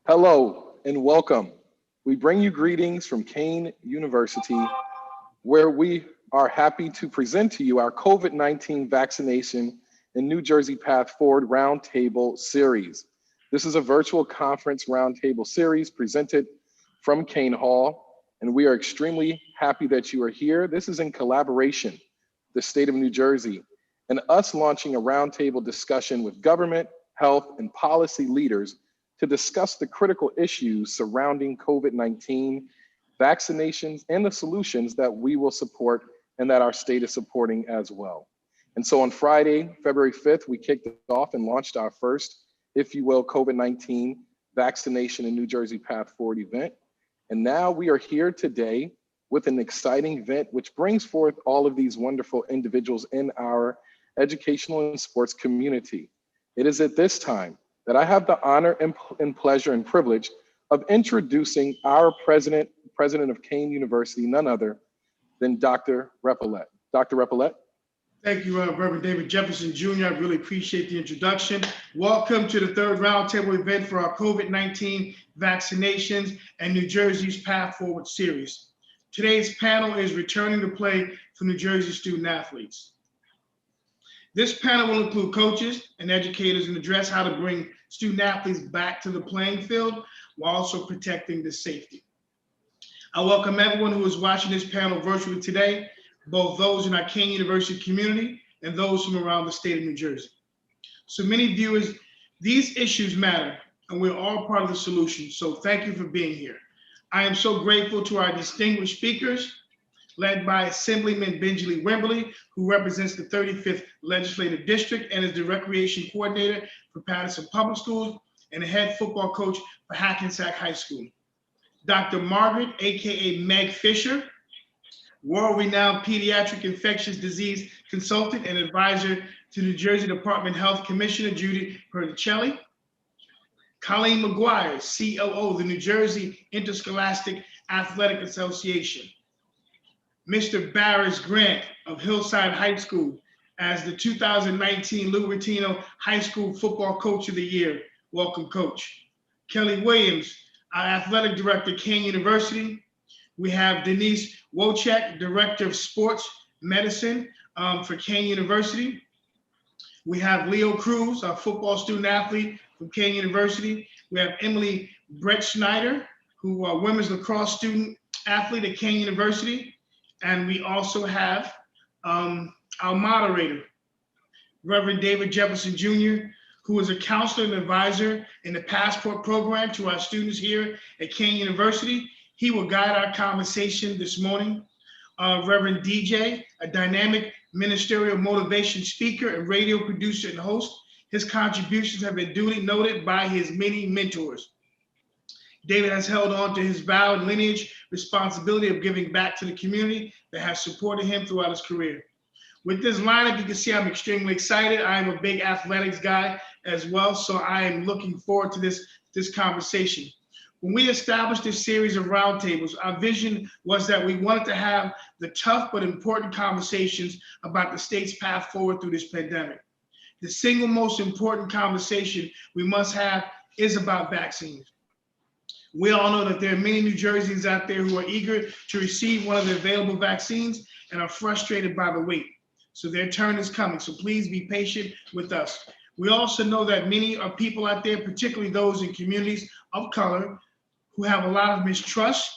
Hello and welcome. We bring you greetings from Kean University, where we are happy to present to you our COVID-19 vaccination in New Jersey Path Forward Roundtable Series. This is a virtual conference roundtable series presented from Kean Hall, and we are extremely happy that you are here. This is in collaboration with the state of New Jersey and us launching a roundtable discussion with government, health, and policy leaders to discuss the critical issues surrounding COVID-19, vaccinations, and the solutions that we will support and that our state is supporting as well. And so on Friday, February 5th, we kicked off and launched our first, if you will, COVID-19 vaccination in New Jersey Path Forward event. And now we are here today with an exciting event which brings forth all of these wonderful individuals in our educational and sports community. It is at this time that I have the honor and pleasure and privilege of introducing our president of Kean University, none other than Dr. Repillette. Dr. Repillette. Thank you, Reverend David Jefferson Jr. I really appreciate the introduction. Welcome to the third roundtable event for our COVID-19 vaccinations and New Jersey's Path Forward series. Today's panel is returning to play for New Jersey student athletes. This panel will include coaches and educators and address how to bring student athletes back to the playing field while also protecting their safety. I welcome everyone who is watching this panel virtually today, both those in our Kean University community and those from around the state of New Jersey. So many viewers, these issues matter and we're all part of the solution. So thank you for being here. I am so grateful to our distinguished speakers, led by Assemblyman Benji Wimbledon, who represents the 35th Legislative District and is the Recreation Coordinator for Patterson Public Schools and the head football coach for Hackensack High School. Dr. Margaret, AKA Meg Fisher, world-renowned pediatric infectious disease consultant and advisor to New Jersey Department of Health Commissioner Judy Perticelli. Colleen Mcguire, COO, the New Jersey Interscholastic Athletic Association. Mr. Barris Grant of Hillside High School as the 2019 Lou Retino High School Football Coach of the Year. Welcome, Coach. Kelly Williams, our Athletic Director, Kean University. We have Denise Wojcik, Director of Sports Medicine for Kean University. We have Leo Cruz, our football student athlete from Kean University. We have Emily Brett Schneider, who are women's lacrosse student athlete at Kean University. And we also have our moderator, Reverend David Jefferson Jr., who is a counselor and advisor in the Passport program to our students here at Kean University. He will guide our conversation this morning. Reverend DJ, a dynamic ministerial motivation speaker and radio producer and host. His contributions have been duly noted by his many mentors. David has held on to his vowed lineage responsibility of giving back to the community that has supported him throughout his career. With this lineup, you can see I'm extremely excited. I am a big athletics guy as well, so I am looking forward to this conversation. When we established this series of roundtables, our vision was that we wanted to have the tough but important conversations about the state's path forward through this pandemic. The single most important conversation we must have is about vaccines. We all know that there are many New Jerseyans out there who are eager to receive one of the available vaccines and are frustrated by the wait. So their turn is coming, so please be patient with us. We also know that many are people out there, particularly those in communities of color, who have a lot of mistrust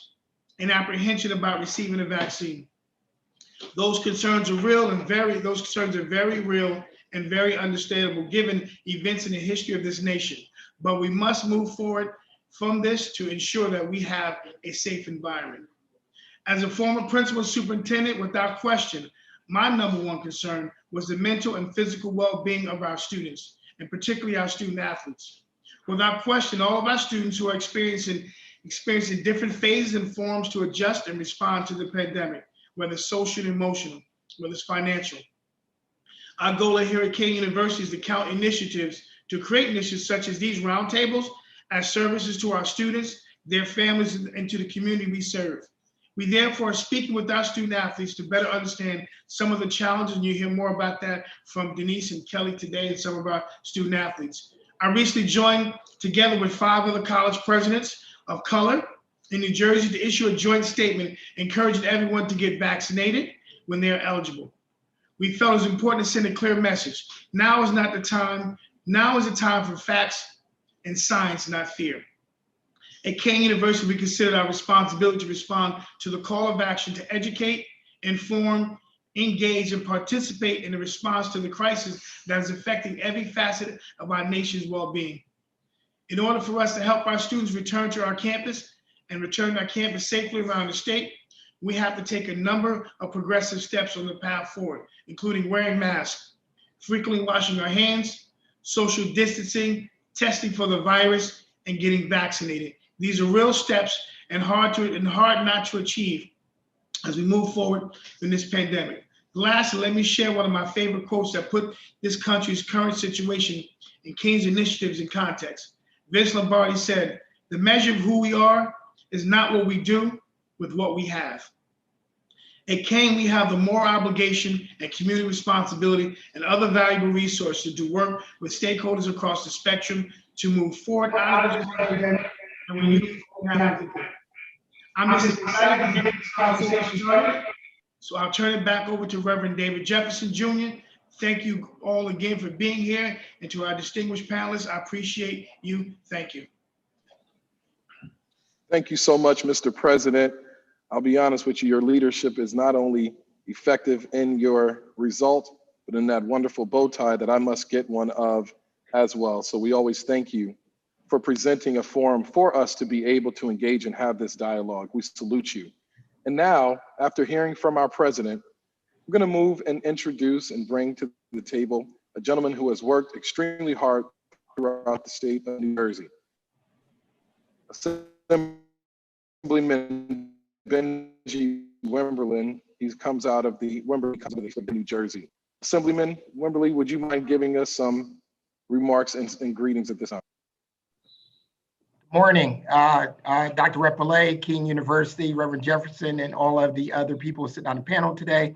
and apprehension about receiving a vaccine. Those concerns are real and very real and very understandable given events in the history of this nation. But we must move forward from this to ensure that we have a safe environment. As a former principal superintendent, without question, my number one concern was the mental and physical well-being of our students, and particularly our student athletes. Without question, all of our students who are experiencing different phases and forms to adjust and respond to the pandemic, whether social and emotional, whether it's financial. Our goal here at Kean University is to to create initiatives such as these roundtables as services to our students, their families, and to the community we serve. We therefore are speaking with our student athletes to better understand some of the challenges, and you hear more about that from Denise and Kelly today and some of our student athletes. I recently joined together with 5 other college presidents of color in New Jersey to issue a joint statement encouraging everyone to get vaccinated when they are eligible. We felt it was important to send a clear message. Now is not the time. Now is the time for facts and science, not fear. At Kean University, we considered our responsibility to respond to the call of action to educate, inform, engage, and participate in the response to the crisis that is affecting every facet of our nation's well-being. In order for us to help our students return to our campus and return to our campus safely around the state, we have to take a number of progressive steps on the path forward, including wearing masks, frequently washing our hands, social distancing, testing for the virus, and getting vaccinated. These are real steps and hard not to achieve as we move forward in this pandemic. Lastly, let me share one of my favorite quotes that put this country's current situation and Kean's initiatives in context. Vince Lombardi said, "The measure of who we are is not what we do with what we have." At Kean, we have the moral obligation and community responsibility and other valuable resources to do work with stakeholders across the spectrum to move forward out of this pandemic, and we need to have to do. I'm just excited to get this conversation started, so I'll turn it back over to Reverend David Jefferson Jr. Thank you all again for being here, and to our distinguished panelists, I appreciate you. Thank you. Thank you so much, Mr. President. I'll be honest with you, your leadership is not only effective in your result, but in that wonderful bow tie that I must get one of as well. So we always thank you for presenting a forum for us to be able to engage and have this dialogue. We salute you. And now, after hearing from our president, we're going to move and introduce and bring to the table a gentleman who has worked extremely hard throughout the state of New Jersey. Assemblyman Benji Wimbledon. He comes out of the New Jersey. Assemblyman Wimberly, would you mind giving us some remarks and greetings at this time? Morning, Dr. Repollet, Kean University, Reverend Jefferson, and all of the other people sitting on the panel today.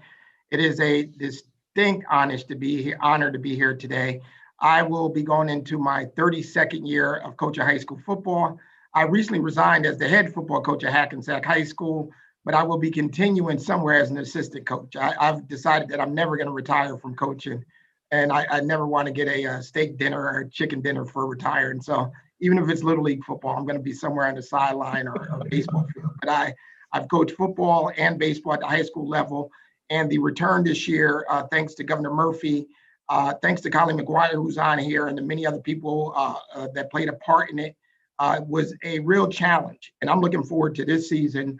It is a distinct honor to be here today. I will be going into my 32nd year of coaching high school football. I recently resigned as the head football coach at Hackensack High School, but I will be continuing somewhere as an assistant coach. I've decided that I'm never going to retire from coaching, and I never want to get a steak dinner or a chicken dinner for retiring. So even if it's Little League football, I'm going to be somewhere on the sideline or a baseball field. But I've coached football and baseball at the high school level, and the return this year, thanks to Governor Murphy, thanks to Colleen Mcguire, who's on here, and the many other people that played a part in it, was a real challenge. And I'm looking forward to this season,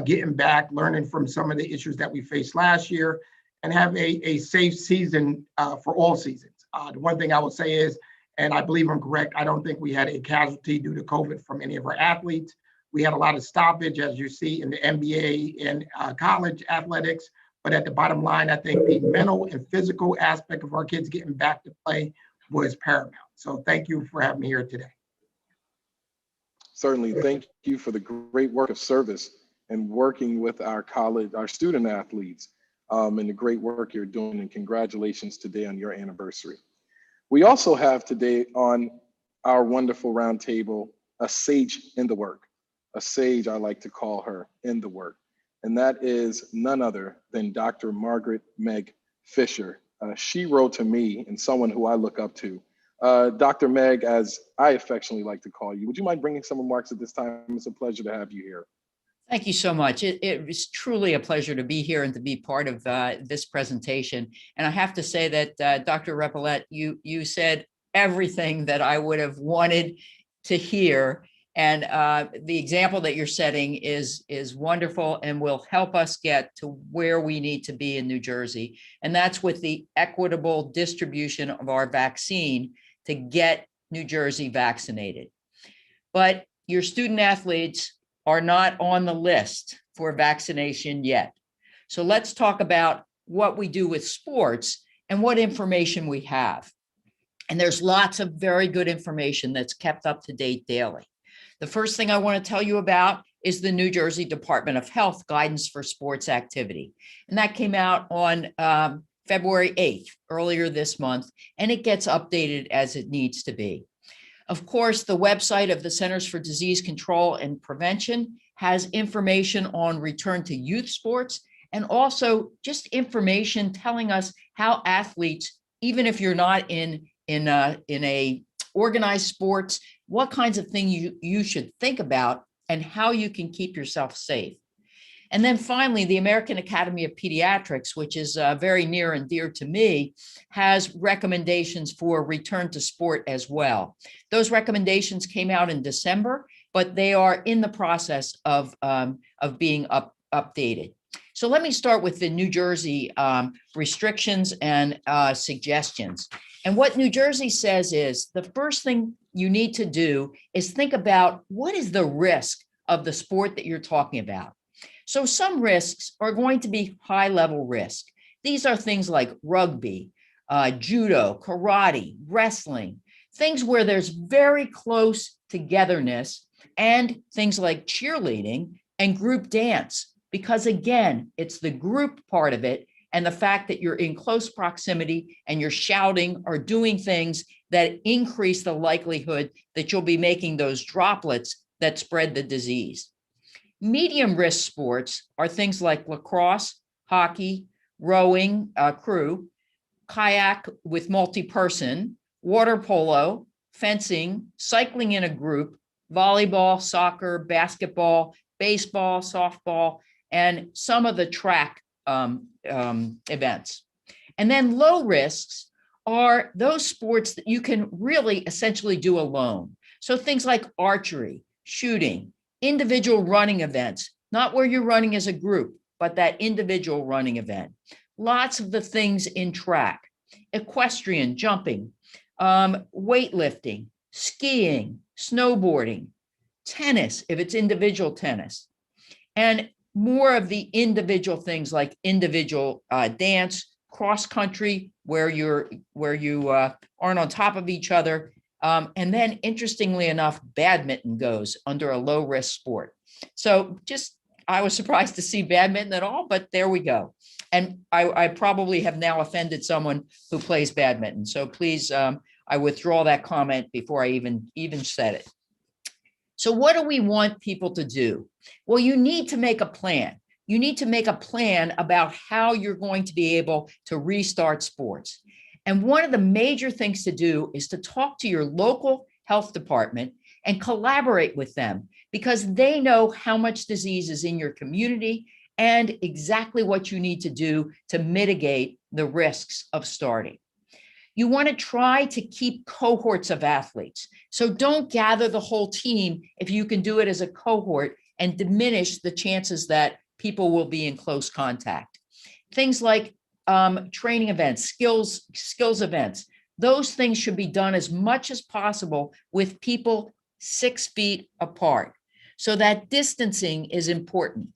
getting back, learning from some of the issues that we faced last year, and have a safe season for all seasons. The one thing I will say is, and I believe I'm correct, I don't think we had a casualty due to COVID from any of our athletes. We had a lot of stoppage, as you see, in the NBA and college athletics. But at the bottom line, I think the mental and physical aspect of our kids getting back to play was paramount. So thank you for having me here today. Certainly, thank you for the great work of service and working with our student athletes, and the great work you're doing, and congratulations today on your anniversary. We also have today on our wonderful roundtable a sage in the work, a sage I like to call her in the work, and that is none other than Dr. Margaret Meg Fisher. She wrote to me, and someone who I look up to. Dr. Meg, as I affectionately like to call you, would you mind bringing some remarks at this time? It's a pleasure to have you here. Thank you so much. It was truly a pleasure to be here and to be part of this presentation. And I have to say that Dr. Repollet, you said everything that I would have wanted to hear. And the example that you're setting is wonderful and will help us get to where we need to be in New Jersey. And that's with the equitable distribution of our vaccine to get New Jersey vaccinated. But your student athletes are not on the list for vaccination yet. So let's talk about what we do with sports and what information we have. And there's lots of very good information that's kept up to date daily. The first thing I want to tell you about is the New Jersey Department of Health Guidance for Sports Activity. And that came out on February 8th, earlier this month, and it gets updated as it needs to be. Of course, the website of the Centers for Disease Control and Prevention has information on return to youth sports, and also just information telling us how athletes, even if you're not in a organized sports, what kinds of things you should think about and how you can keep yourself safe. And then finally, the American Academy of Pediatrics, which is very near and dear to me, has recommendations for return to sport as well. Those recommendations came out in December, but they are in the process of being updated. So let me start with the New Jersey restrictions and suggestions. And what New Jersey says is the first thing you need to do is think about what is the risk of the sport that you're talking about. So some risks are going to be high level risk. These are things like rugby, judo, karate, wrestling, things where there's very close togetherness, and things like cheerleading and group dance, because again, it's the group part of it and the fact that you're in close proximity and you're shouting or doing things that increase the likelihood that you'll be making those droplets that spread the disease. Medium risk sports are things like lacrosse, hockey, rowing, crew, kayak with multi-person, water polo, fencing, cycling in a group, volleyball, soccer, basketball, baseball, softball, and some of the track events. And then low risks are those sports that you can really essentially do alone. So things like archery, shooting, individual running events, not where you're running as a group, but that individual running event. Lots of the things in track, equestrian, jumping, weightlifting, skiing, snowboarding, tennis, if it's individual tennis, and more of the individual things like individual dance, cross country, where you aren't on top of each other. And then interestingly enough, badminton goes under a low risk sport. So I was surprised to see badminton at all, but there we go. And I probably have now offended someone who plays badminton. So please, I withdraw that comment before I even said it. So what do we want people to do? Well, you need to make a plan. You need to make a plan about how you're going to be able to restart sports. And one of the major things to do is to talk to your local health department and collaborate with them, because they know how much disease is in your community and exactly what you need to do to mitigate the risks of starting. You want to try to keep cohorts of athletes. So don't gather the whole team if you can do it as a cohort and diminish the chances that people will be in close contact. Things like training events, skills events, those things should be done as much as possible with people 6 feet apart. So that distancing is important,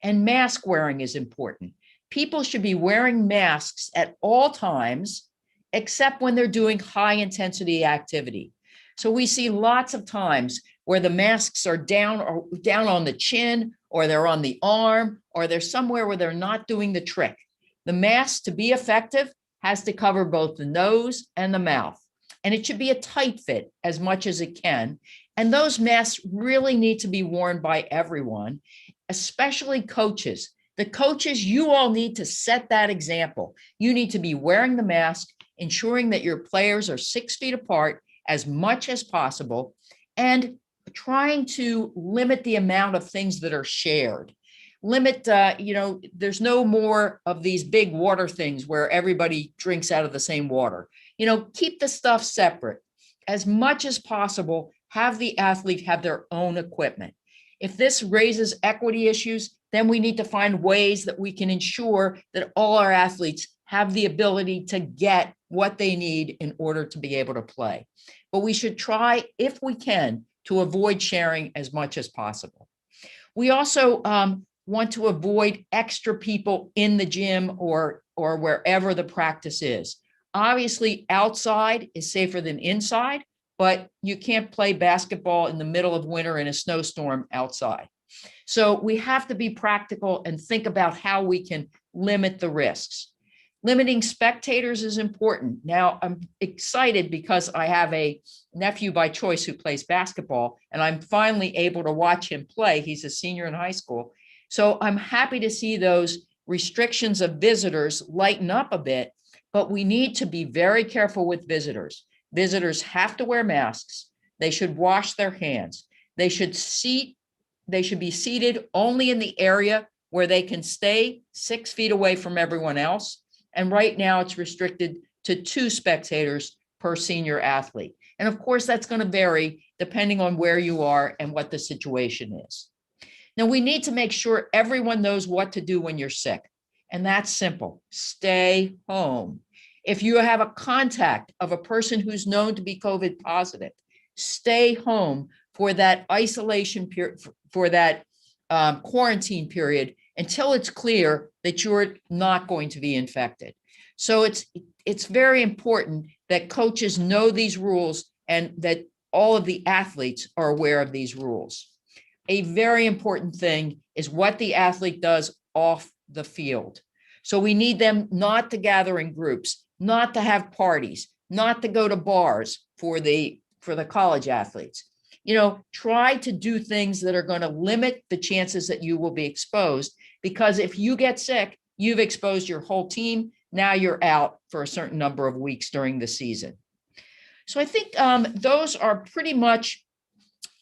and mask wearing is important. People should be wearing masks at all times, except when they're doing high intensity activity. So we see lots of times where the masks are down on the chin, or they're on the arm, or they're somewhere where they're not doing the trick. The mask, to be effective, has to cover both the nose and the mouth. And it should be a tight fit as much as it can. And those masks really need to be worn by everyone, especially coaches. The coaches, you all need to set that example. You need to be wearing the mask, ensuring that your players are 6 feet apart as much as possible, and trying to limit the amount of things that are shared. Limit, there's no more of these big water things where everybody drinks out of the same water. Keep the stuff separate. As much as possible, have the athlete have their own equipment. If this raises equity issues, then we need to find ways that we can ensure that all our athletes have the ability to get what they need in order to be able to play. But we should try, if we can, to avoid sharing as much as possible. We also want to avoid extra people in the gym or wherever the practice is. Obviously, outside is safer than inside, but you can't play basketball in the middle of winter in a snowstorm outside. So we have to be practical and think about how we can limit the risks. Limiting spectators is important. Now, I'm excited because I have a nephew by choice who plays basketball, and I'm finally able to watch him play. He's a senior in high school. So I'm happy to see those restrictions of visitors lighten up a bit, but we need to be very careful with visitors. Visitors have to wear masks. They should wash their hands. They should be seated only in the area where they can stay 6 feet away from everyone else. And right now it's restricted to 2 spectators per senior athlete. And of course, that's going to vary depending on where you are and what the situation is. Now, we need to make sure everyone knows what to do when you're sick. And that's simple. Stay home. If you have a contact of a person who's known to be COVID positive, stay home for that isolation period, for that quarantine period, until it's clear that you're not going to be infected. So it's very important that coaches know these rules and that all of the athletes are aware of these rules. A very important thing is what the athlete does off the field. So we need them not to gather in groups, not to have parties, not to go to bars for the college athletes. Try to do things that are going to limit the chances that you will be exposed, because if you get sick, you've exposed your whole team. Now you're out for a certain number of weeks during the season. So I think those are pretty much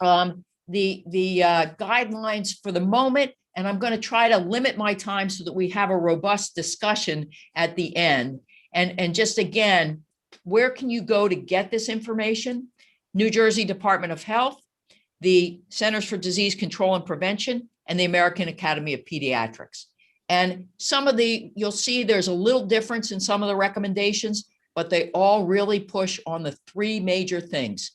the guidelines for the moment. And I'm going to try to limit my time so that we have a robust discussion at the end. And just again, where can you go to get this information? New Jersey Department of Health, the Centers for Disease Control and Prevention, and the American Academy of Pediatrics. And you'll see there's a little difference in some of the recommendations, but they all really push on the 3 major things.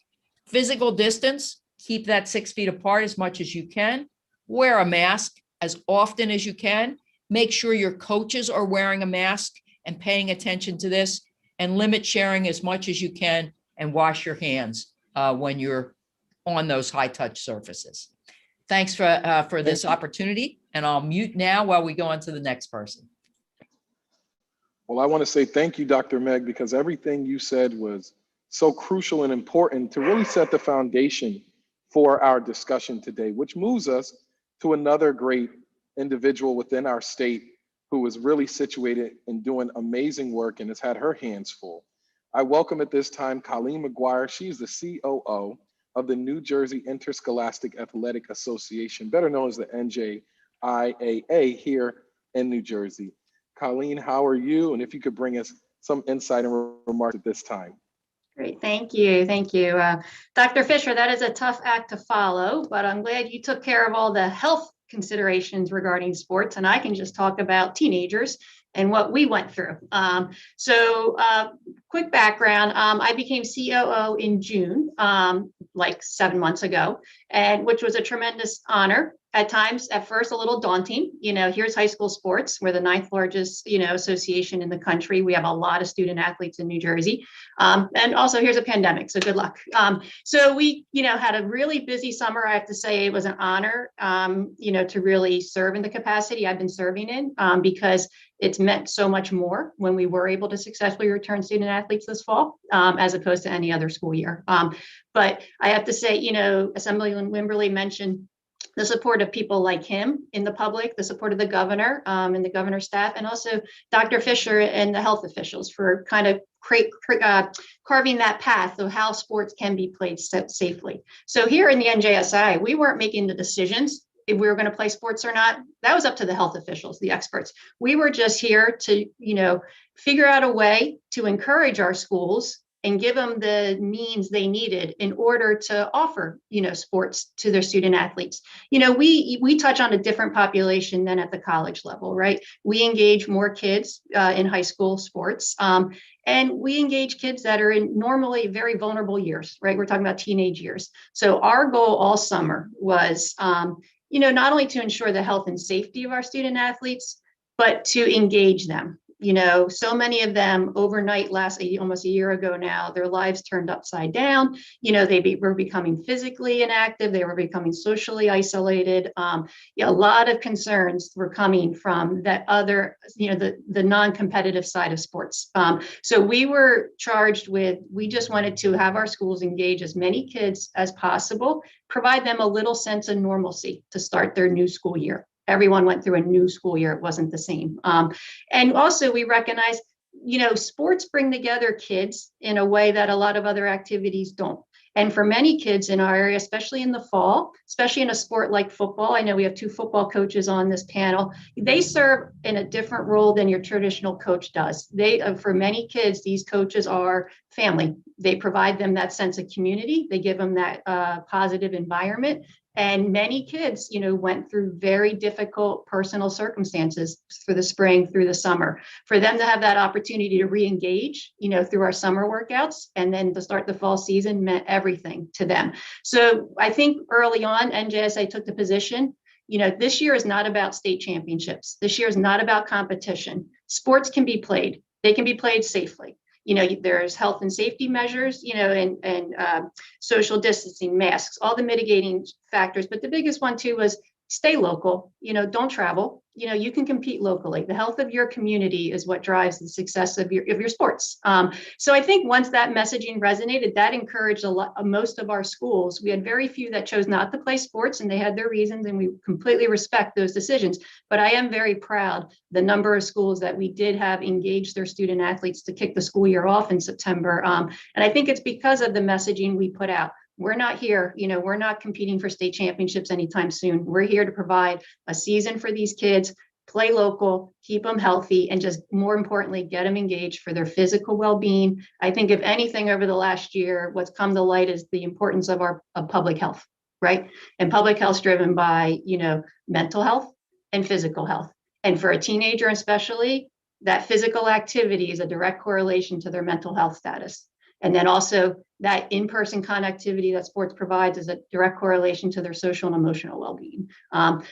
Physical distance, keep that 6 feet apart as much as you can. Wear a mask as often as you can. Make sure your coaches are wearing a mask and paying attention to this, and limit sharing as much as you can, and wash your hands when you're on those high touch surfaces. Thanks for this opportunity, and I'll mute now while we go on to the next person. Well, I want to say thank you, Dr. Meg, because everything you said was so crucial and important to really set the foundation for our discussion today, which moves us to another great individual within our state who is really situated and doing amazing work and has had her hands full. I welcome at this time Colleen Mcguire. She's the COO of the New Jersey Interscholastic Athletic Association, better known as the NJIAA here in New Jersey. Colleen, how are you? And if you could bring us some insight and remarks at this time. Great, thank you. Thank you. Dr. Fisher, that is a tough act to follow, but I'm glad you took care of all the health considerations regarding sports, and I can just talk about teenagers and what we went through. Quick background, I became COO in June, like 7 months ago, and which was a tremendous honor. At times, at first, a little daunting. Here's high school sports. We're the 9th largest, association in the country. We have a lot of student athletes in New Jersey. And also here's a pandemic, so good luck. So we, had a really busy summer. I have to say it was an honor, to really serve in the capacity I've been serving in, because it's meant so much more when we were able to successfully return student athletes this fall, as opposed to any other school year. But I have to say, Assemblyman Wimberly mentioned the support of people like him in the public, the support of the governor and the governor's staff, and also Dr. Fisher and the health officials for kind of carving that path of how sports can be played safely. So here in the NJSI, we weren't making the decisions if we were going to play sports or not. That was up to the health officials, the experts. We were just here to, figure out a way to encourage our schools and give them the means they needed in order to offer, sports to their student athletes. We touch on a different population than at the college level, right? We engage more kids in high school sports, and we engage kids that are in normally very vulnerable years, right? We're talking about teenage years. So our goal all summer was, not only to ensure the health and safety of our student athletes, but to engage them. So many of them overnight, almost a year ago now, their lives turned upside down. They were becoming physically inactive. They were becoming socially isolated. A lot of concerns were coming from that other, the non-competitive side of sports. So we were charged with, we just wanted to have our schools engage as many kids as possible, provide them a little sense of normalcy to start their new school year. Everyone went through a new school year. It wasn't the same. And also we recognize, sports bring together kids in a way that a lot of other activities don't. And for many kids in our area, especially in the fall, especially in a sport like football, I know we have 2 football coaches on this panel. They serve in a different role than your traditional coach does. For many kids, these coaches are family. They provide them that sense of community. They give them that positive environment. And many kids, went through very difficult personal circumstances through the spring, through the summer. For them to have that opportunity to re-engage, through our summer workouts, and then to start the fall season meant everything to them. So I think early on, NJSA took the position, this year is not about state championships. This year is not about competition. Sports can be played. They can be played safely. There's health and safety measures, and social distancing, masks, all the mitigating factors. But the biggest one too was stay local, don't travel. You can compete locally. The health of your community is what drives the success of your sports. So I think once that messaging resonated, that encouraged most of our schools. We had very few that chose not to play sports, and they had their reasons, and we completely respect those decisions. But I am very proud the number of schools that we did have engage their student athletes to kick the school year off in September. And I think it's because of the messaging we put out. We're not here, we're not competing for state championships anytime soon. We're here to provide a season for these kids, play local, keep them healthy, and just more importantly, get them engaged for their physical well-being. I think if anything over the last year, what's come to light is the importance of public health, right? And public health is driven by, mental health and physical health. And for a teenager especially, that physical activity is a direct correlation to their mental health status. And then also that in-person connectivity that sports provides is a direct correlation to their social and emotional well-being.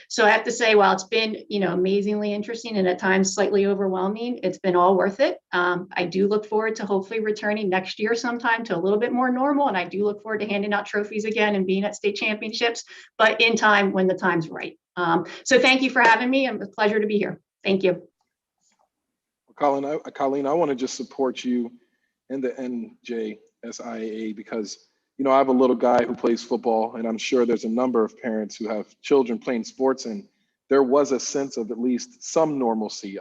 So I have to say, while it's been, amazingly interesting and at times slightly overwhelming, it's been all worth it. I do look forward to hopefully returning next year sometime to a little bit more normal. And I do look forward to handing out trophies again and being at state championships, but in time when the time's right. So thank you for having me. It's a pleasure to be here. Thank you. Colleen, I want to just support you and the NJSIAA because, I have a little guy who plays football, and I'm sure there's a number of parents who have children playing sports, and there was a sense of at least some normalcy.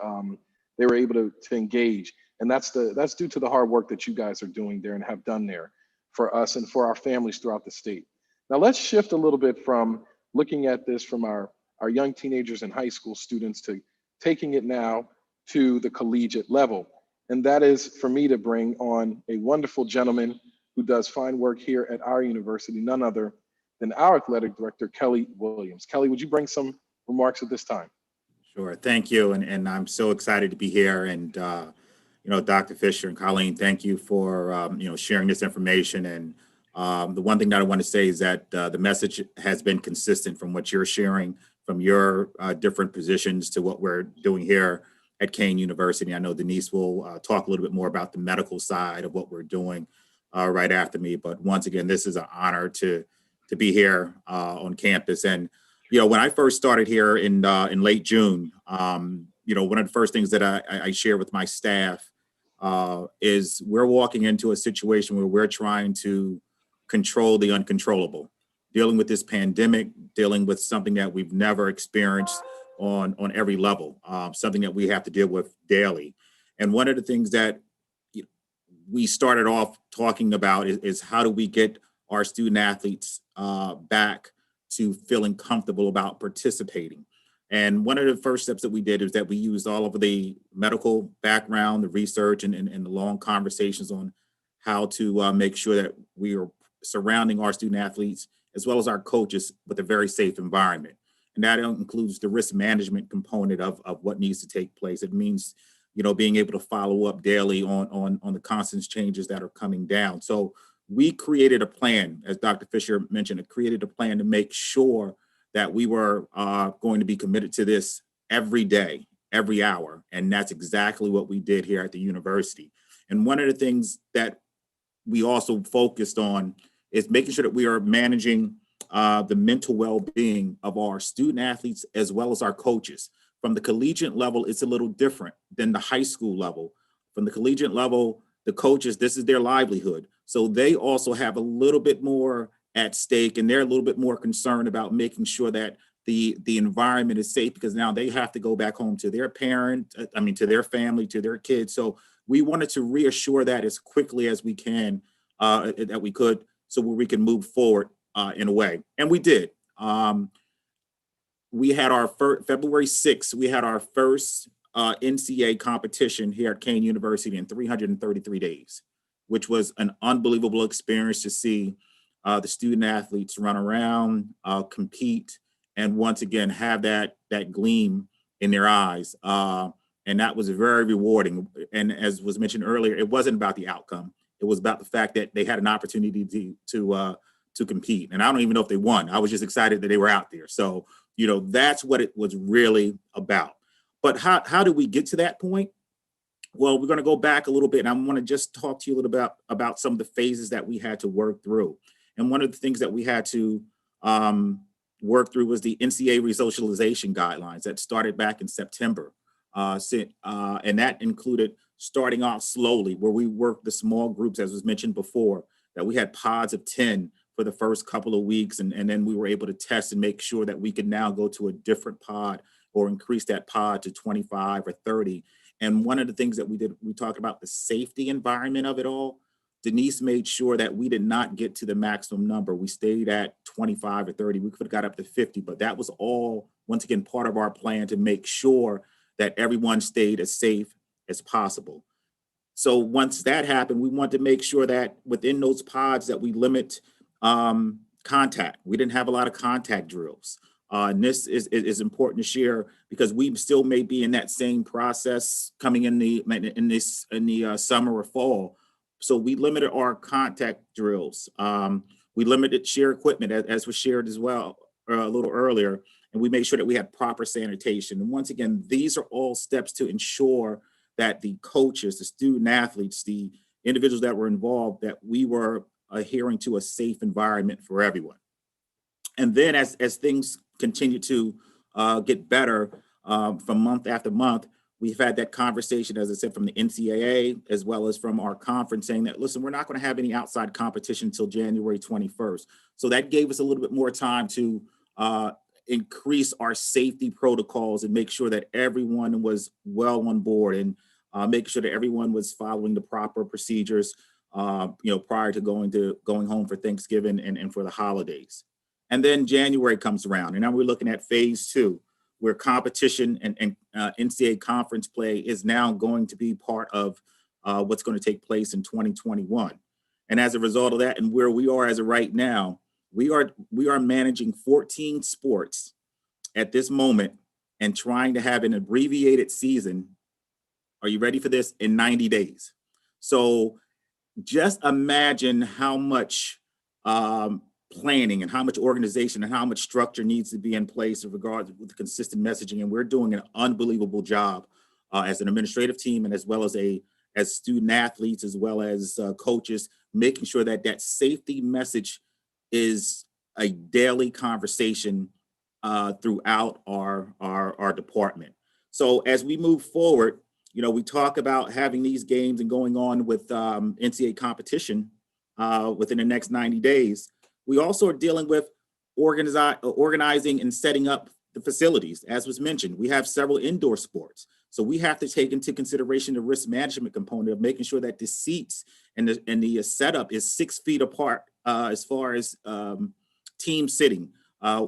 They were able to engage, and that's due to the hard work that you guys are doing there and have done there for us and for our families throughout the state. Now let's shift a little bit from looking at this from our young teenagers and high school students to taking it now to the collegiate level. And that is for me to bring on a wonderful gentleman who does fine work here at our university, none other than our athletic director, Kelly Williams. Kelly, would you bring some remarks at this time? Sure, thank you. And I'm so excited to be here. And, Dr. Fisher and Colleen, thank you for, sharing this information. And the one thing that I want to say is that the message has been consistent from what you're sharing from your different positions to what we're doing here at Kean University. I know Denise will talk a little bit more about the medical side of what we're doing right after me. But once again, this is an honor to be here on campus. And, when I first started here in late June, one of the first things that I share with my staff is we're walking into a situation where we're trying to control the uncontrollable, dealing with this pandemic, dealing with something that we've never experienced on every level, something that we have to deal with daily. And one of the things that we started off talking about is how do we get our student athletes back to feeling comfortable about participating. And one of the first steps that we did is that we used all of the medical background, the research, and the long conversations on how to make sure that we are surrounding our student athletes as well as our coaches with a very safe environment. And that includes the risk management component of what needs to take place. It means, being able to follow up daily on the constant changes that are coming down. So we created a plan, as Dr. Fisher mentioned, created a plan to make sure that we were going to be committed to this every day, every hour. And that's exactly what we did here at the university. And one of the things that we also focused on is making sure that we are managing the mental well-being of our student athletes as well as our coaches. From the collegiate level, it's a little different than the high school level. From the collegiate level, the coaches, this is their livelihood. So they also have a little bit more at stake, and they're a little bit more concerned about making sure that the environment is safe, because now they have to go back home to their parent, to their family, to their kids. So we wanted to reassure that as quickly as we can, that we could, so we can move forward in a way. And we did. We had our February 6th, we had our first Ncaa competition here at Kean University in 333 days, which was an unbelievable experience to see the student athletes run around, compete, and once again have that gleam in their eyes. And that was very rewarding. And as was mentioned earlier, it wasn't about the outcome. It was about the fact that they had an opportunity to compete. And I don't even know if they won. I was just excited that they were out there. So, that's what it was really about. But how did we get to that point? Well, we're going to go back a little bit, and I want to just talk to you a little bit about some of the phases that we had to work through. And one of the things that we had to work through was the Ncaa Resocialization guidelines that started back in September. And that included starting off slowly, where we worked the small groups, as was mentioned before, that we had pods of 10 for the first couple of weeks. And then we were able to test and make sure that we could now go to a different pod or increase that pod to 25 or 30. And one of the things that we did, we talked about the safety environment of it all. Denise made sure that we did not get to the maximum number. We stayed at 25 or 30. We could have got up to 50, but that was all, once again, part of our plan to make sure that everyone stayed as safe as possible. So once that happened, we wanted to make sure that within those pods that we limit contact. We didn't have a lot of contact drills. And this is important to share because we still may be in that same process coming in the summer or fall. So we limited our contact drills. We limited share equipment, as was shared as well a little earlier, and we made sure that we had proper sanitation. And once again, these are all steps to ensure that the coaches, the student athletes, the individuals that were involved, that we were adhering to a safe environment for everyone. And then as things continue to get better from month after month, we've had that conversation, as I said, from the NCAA, as well as from our conference, saying that, listen, we're not going to have any outside competition until January 21st. So that gave us a little bit more time to increase our safety protocols and make sure that everyone was well on board and make sure that everyone was following the proper procedures, prior to going home for Thanksgiving and for the holidays. And then January comes around, and now we're looking at phase 2, where competition and NCAA conference play is now going to be part of what's going to take place in 2021. And as a result of that, and where we are as of right now, we are managing 14 sports at this moment and trying to have an abbreviated season. Are you ready for this? In 90 days. So just imagine how much planning and how much organization and how much structure needs to be in place in regards with the consistent messaging. And we're doing an unbelievable job as an administrative team, and as well as student athletes, as well as coaches, making sure that that safety message is a daily conversation throughout our department. So as we move forward, we talk about having these games and going on with NCAA competition within the next 90 days. We also are dealing with organizing and setting up the facilities. As was mentioned, we have several indoor sports. So we have to take into consideration the risk management component of making sure that the seats and the setup is 6 feet apart as far as team sitting.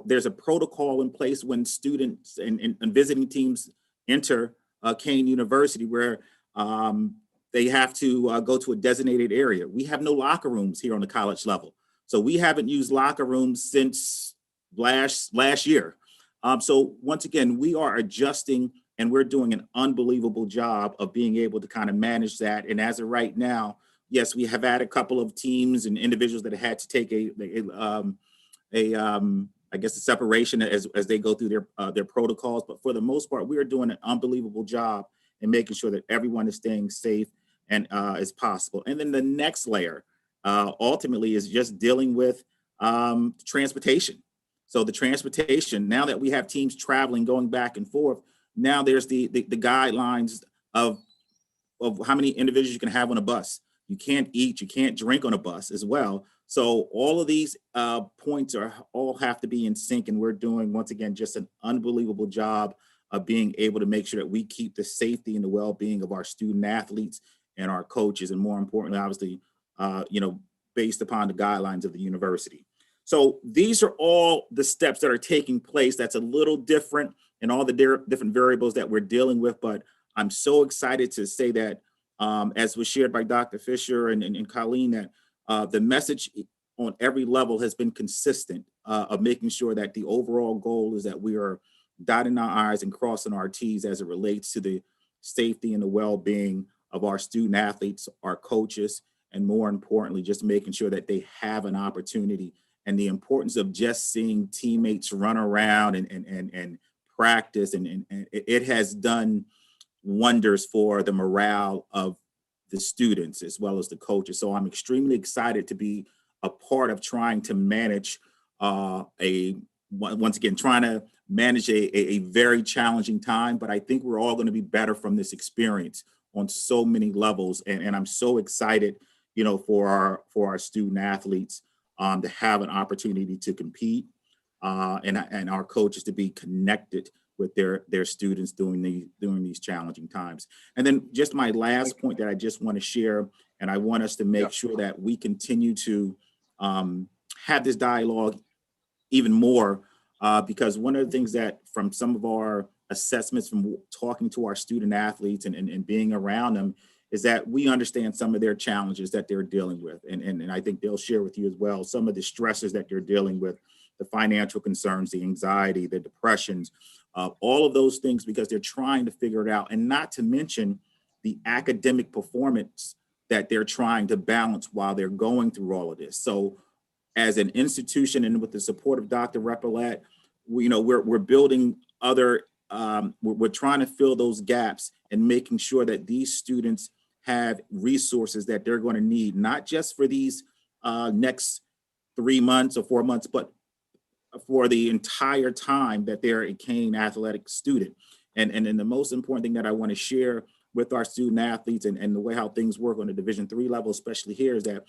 There's a protocol in place when students and visiting teams enter Kean University, where they have to go to a designated area. We have no locker rooms here on the college level. So we haven't used locker rooms since last year. So once again, we are adjusting, and we're doing an unbelievable job of being able to kind of manage that. And as of right now, yes, we have had a couple of teams and individuals that had to take a I guess, the separation as they go through their protocols. But for the most part, we are doing an unbelievable job in making sure that everyone is staying safe and as possible. And then the next layer ultimately is just dealing with transportation. So the transportation, now that we have teams traveling, going back and forth, now there's the guidelines of how many individuals you can have on a bus. You can't eat, you can't drink on a bus as well. So all of these points all have to be in sync, and we're doing, once again, just an unbelievable job of being able to make sure that we keep the safety and the well-being of our student athletes and our coaches, and more importantly, obviously, based upon the guidelines of the university. So these are all the steps that are taking place. That's a little different in all the different variables that we're dealing with, but I'm so excited to say that, as was shared by Dr. Fisher and Colleen, that the message on every level has been consistent of making sure that the overall goal is that we are dotting our I's and crossing our T's as it relates to the safety and the well-being of our student athletes, our coaches, and more importantly, just making sure that they have an opportunity, and the importance of just seeing teammates run around and practice. And it has done wonders for the morale of the students as well as the coaches. So I'm extremely excited to be a part of trying to manage trying to manage a very challenging time, but I think we're all going to be better from this experience on so many levels. And I'm so excited, for our student athletes to have an opportunity to compete and our coaches to be connected with their students during these challenging times. And then just my last point that I just want to share, and I want us to make sure that we continue to have this dialogue even more, because one of the things that from some of our assessments from talking to our student athletes and being around them is that we understand some of their challenges that they're dealing with. And I think they'll share with you as well some of the stresses that they're dealing with, the financial concerns, the anxiety, the depressions, all of those things, because they're trying to figure it out. And not to mention the academic performance that they're trying to balance while they're going through all of this. So as an institution and with the support of Dr. Repollet, we're building other, we're trying to fill those gaps and making sure that these students have resources that they're going to need, not just for these next 3 months or 4 months, but for the entire time that they're a Kean athletic student. And the most important thing that I want to share with our student athletes and the way how things work on the Division III level, especially here, is that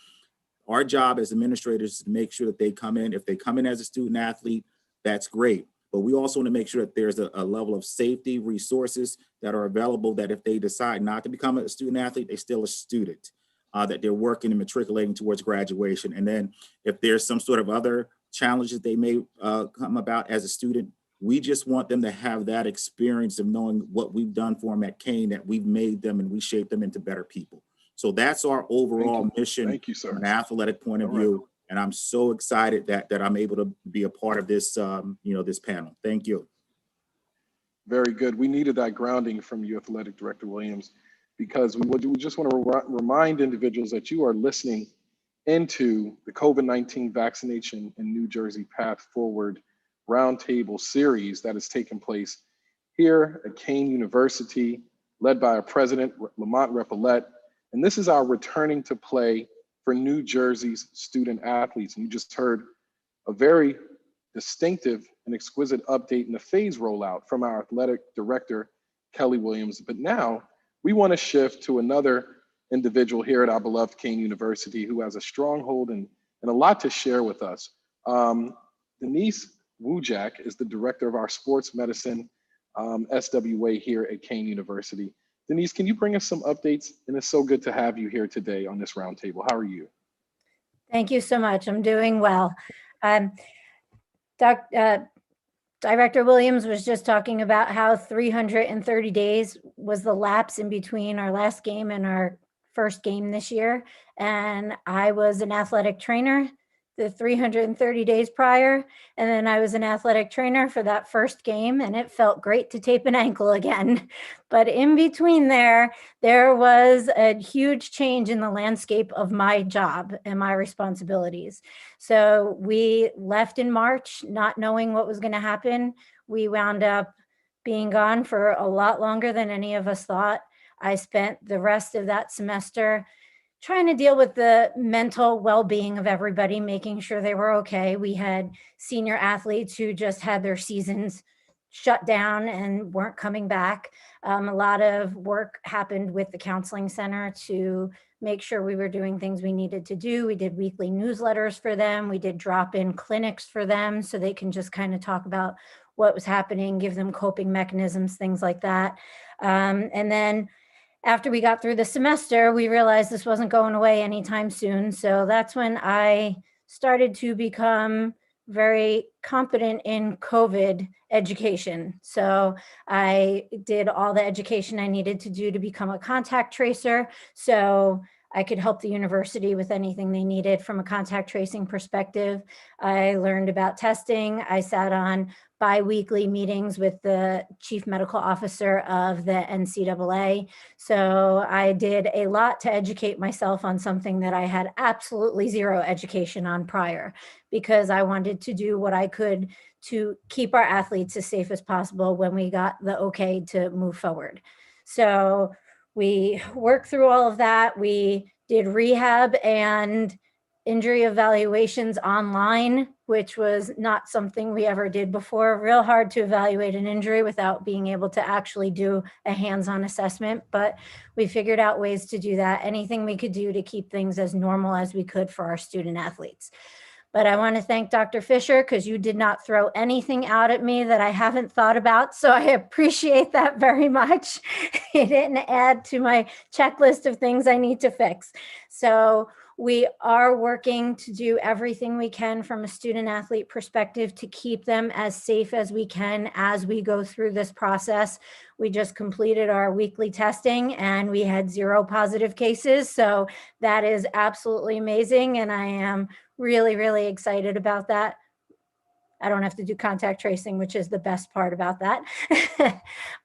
our job as administrators is to make sure that they come in. If they come in as a student athlete, that's great. But we also want to make sure that there's a level of safety resources that are available, that if they decide not to become a student athlete, they're still a student, that they're working and matriculating towards graduation. And then if there's some sort of other challenges they may come about as a student, we just want them to have that experience of knowing what we've done for them at Kean, that we've made them and we shaped them into better people. So that's our overall mission. Thank you, sir. From an athletic point of view. And I'm so excited that I'm able to be a part of this, this panel. Thank you. Very good. We needed that grounding from you, Athletic Director Williams, because we just want to remind individuals that you are listening into the COVID-19 vaccination in New Jersey Path Forward Roundtable series that is taking place here at Kean University, led by our president, Lamont Repollet. And this is our returning to play for New Jersey's student athletes. And you just heard a very distinctive and exquisite update in the phase rollout from our athletic director, Kelly Williams. But now we want to shift to another individual here at our beloved Kean University who has a stronghold and a lot to share with us. Denise Wujak is the director of our sports medicine SWA here at Kean University. Denise, can you bring us some updates? And it's so good to have you here today on this roundtable. How are you? Thank you so much. I'm doing well. Director Williams was just talking about how 330 days was the lapse in between our last game and our first game this year. And I was an athletic trainer the 330 days prior. And then I was an athletic trainer for that first game, and it felt great to tape an ankle again. But in between there was a huge change in the landscape of my job and my responsibilities. So we left in March, not knowing what was going to happen. We wound up being gone for a lot longer than any of us thought. I spent the rest of that semester trying to deal with the mental well-being of everybody, making sure they were okay. We had senior athletes who just had their seasons shut down and weren't coming back. A lot of work happened with the counseling center to make sure we were doing things we needed to do. We did weekly newsletters for them. We did drop-in clinics for them so they can just kind of talk about what was happening, give them coping mechanisms, things like that. And then after we got through the semester, we realized this wasn't going away anytime soon. So that's when I started to become very competent in COVID education. So I did all the education I needed to do to become a contact tracer. So I could help the university with anything they needed from a contact tracing perspective. I learned about testing. I sat on bi-weekly meetings with the chief medical officer of the NCAA. So I did a lot to educate myself on something that I had absolutely zero education on prior, because I wanted to do what I could to keep our athletes as safe as possible when we got the okay to move forward. So we worked through all of that. We did rehab and injury evaluations online, which was not something we ever did before. Real hard to evaluate an injury without being able to actually do a hands-on assessment, but we figured out ways to do that. Anything we could do to keep things as normal as we could for our student athletes. But I want to thank Dr. Fisher, because you did not throw anything out at me that I haven't thought about. So I appreciate that very much. It didn't add to my checklist of things I need to fix. So we are working to do everything we can from a student athlete perspective to keep them as safe as we can as we go through this process. We just completed our weekly testing and we had 0 positive cases. So that is absolutely amazing. And I am really, really excited about that. I don't have to do contact tracing, which is the best part about that.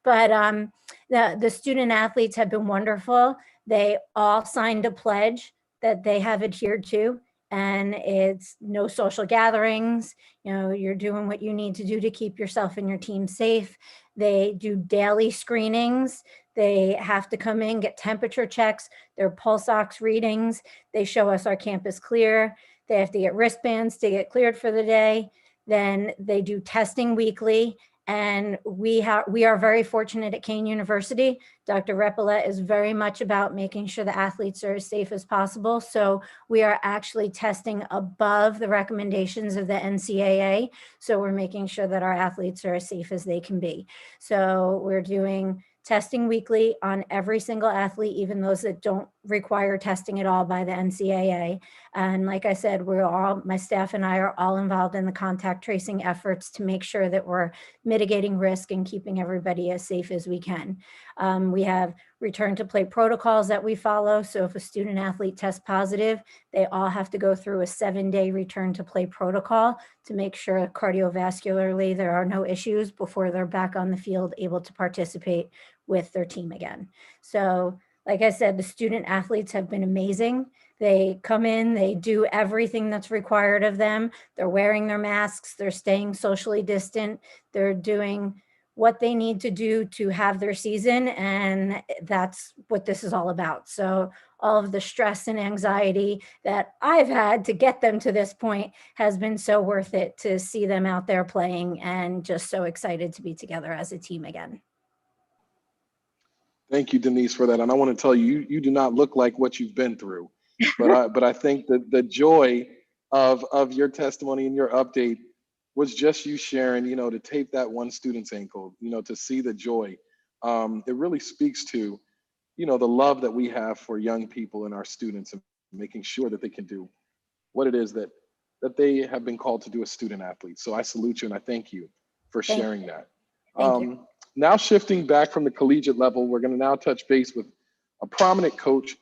But the student athletes have been wonderful. They all signed a pledge that they have adhered to, and it's no social gatherings. You know, you're doing what you need to do to keep yourself and your team safe. They do daily screenings. They have to come in, get temperature checks, their pulse ox readings. They show us our campus clear. They have to get wristbands to get cleared for the day. Then they do testing weekly. And we are very fortunate at Kean University. Dr. Repollet is very much about making sure the athletes are as safe as possible. So we are actually testing above the recommendations of the NCAA. So we're making sure that our athletes are as safe as they can be. So we're doing testing weekly on every single athlete, even those that don't require testing at all by the NCAA. And like I said, my staff and I are all involved in the contact tracing efforts to make sure that we're mitigating risk and keeping everybody as safe as we can. We have return to play protocols that we follow. So if a student athlete tests positive, they all have to go through a 7-day return to play protocol to make sure cardiovascularly there are no issues before they're back on the field able to participate with their team again. So like I said, the student athletes have been amazing. They come in, they do everything that's required of them. They're wearing their masks, they're staying socially distant, they're doing what they need to do to have their season. And that's what this is all about. So all of the stress and anxiety that I've had to get them to this point has been so worth it to see them out there playing, and just so excited to be together as a team again. Thank you, Denise, for that. And I want to tell you, you do not look like what you've been through. But I think that the joy of your testimony and your update was just you sharing, to tape that one student's ankle, to see the joy. It really speaks to, the love that we have for young people and our students, and making sure that they can do what it is that they have been called to do as student athletes. So I salute you and I thank you for sharing that. Thank you. Now shifting back from the collegiate level, we're going to now touch base with a prominent coach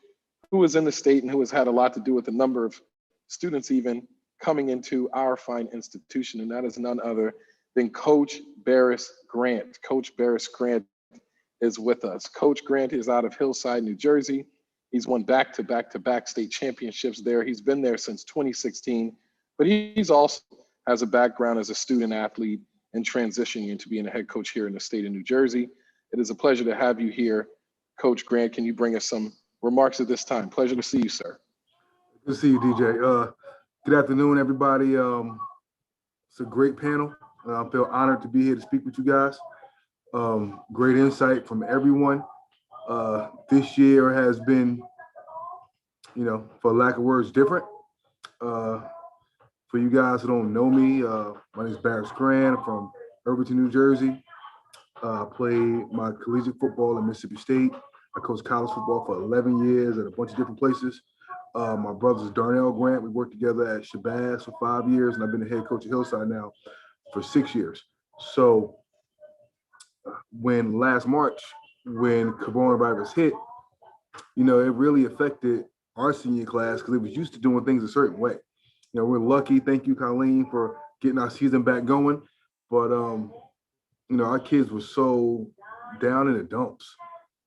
who is in the state and who has had a lot to do with a number of students even coming into our fine institution, and that is none other than Coach Barris Grant. Coach Barris Grant is with us. Coach Grant is out of Hillside, New Jersey. He's won back-to-back state championships there. He's been there since 2016, but he's also has a background as a student athlete and transitioning into being a head coach here in the state of New Jersey. It is a pleasure to have you here. Coach Grant, can you bring us some remarks at this time? Pleasure to see you, sir. Good to see you, DJ. Good afternoon, everybody. It's a great panel. I feel honored to be here to speak with you guys. Great insight from everyone. This year has been, for lack of words, different. For you guys who don't know me, my name is Barris Grant. I'm from Irvington, New Jersey. I played my collegiate football at Mississippi State. I coached college football for 11 years at a bunch of different places. My brother's Darnell Grant. We worked together at Shabazz for 5 years, and I've been the head coach at Hillside now for 6 years. So when last March, when coronavirus hit, it really affected our senior class because it was used to doing things a certain way. We're lucky. Thank you, Colleen, for getting our season back going. But, our kids were so down in the dumps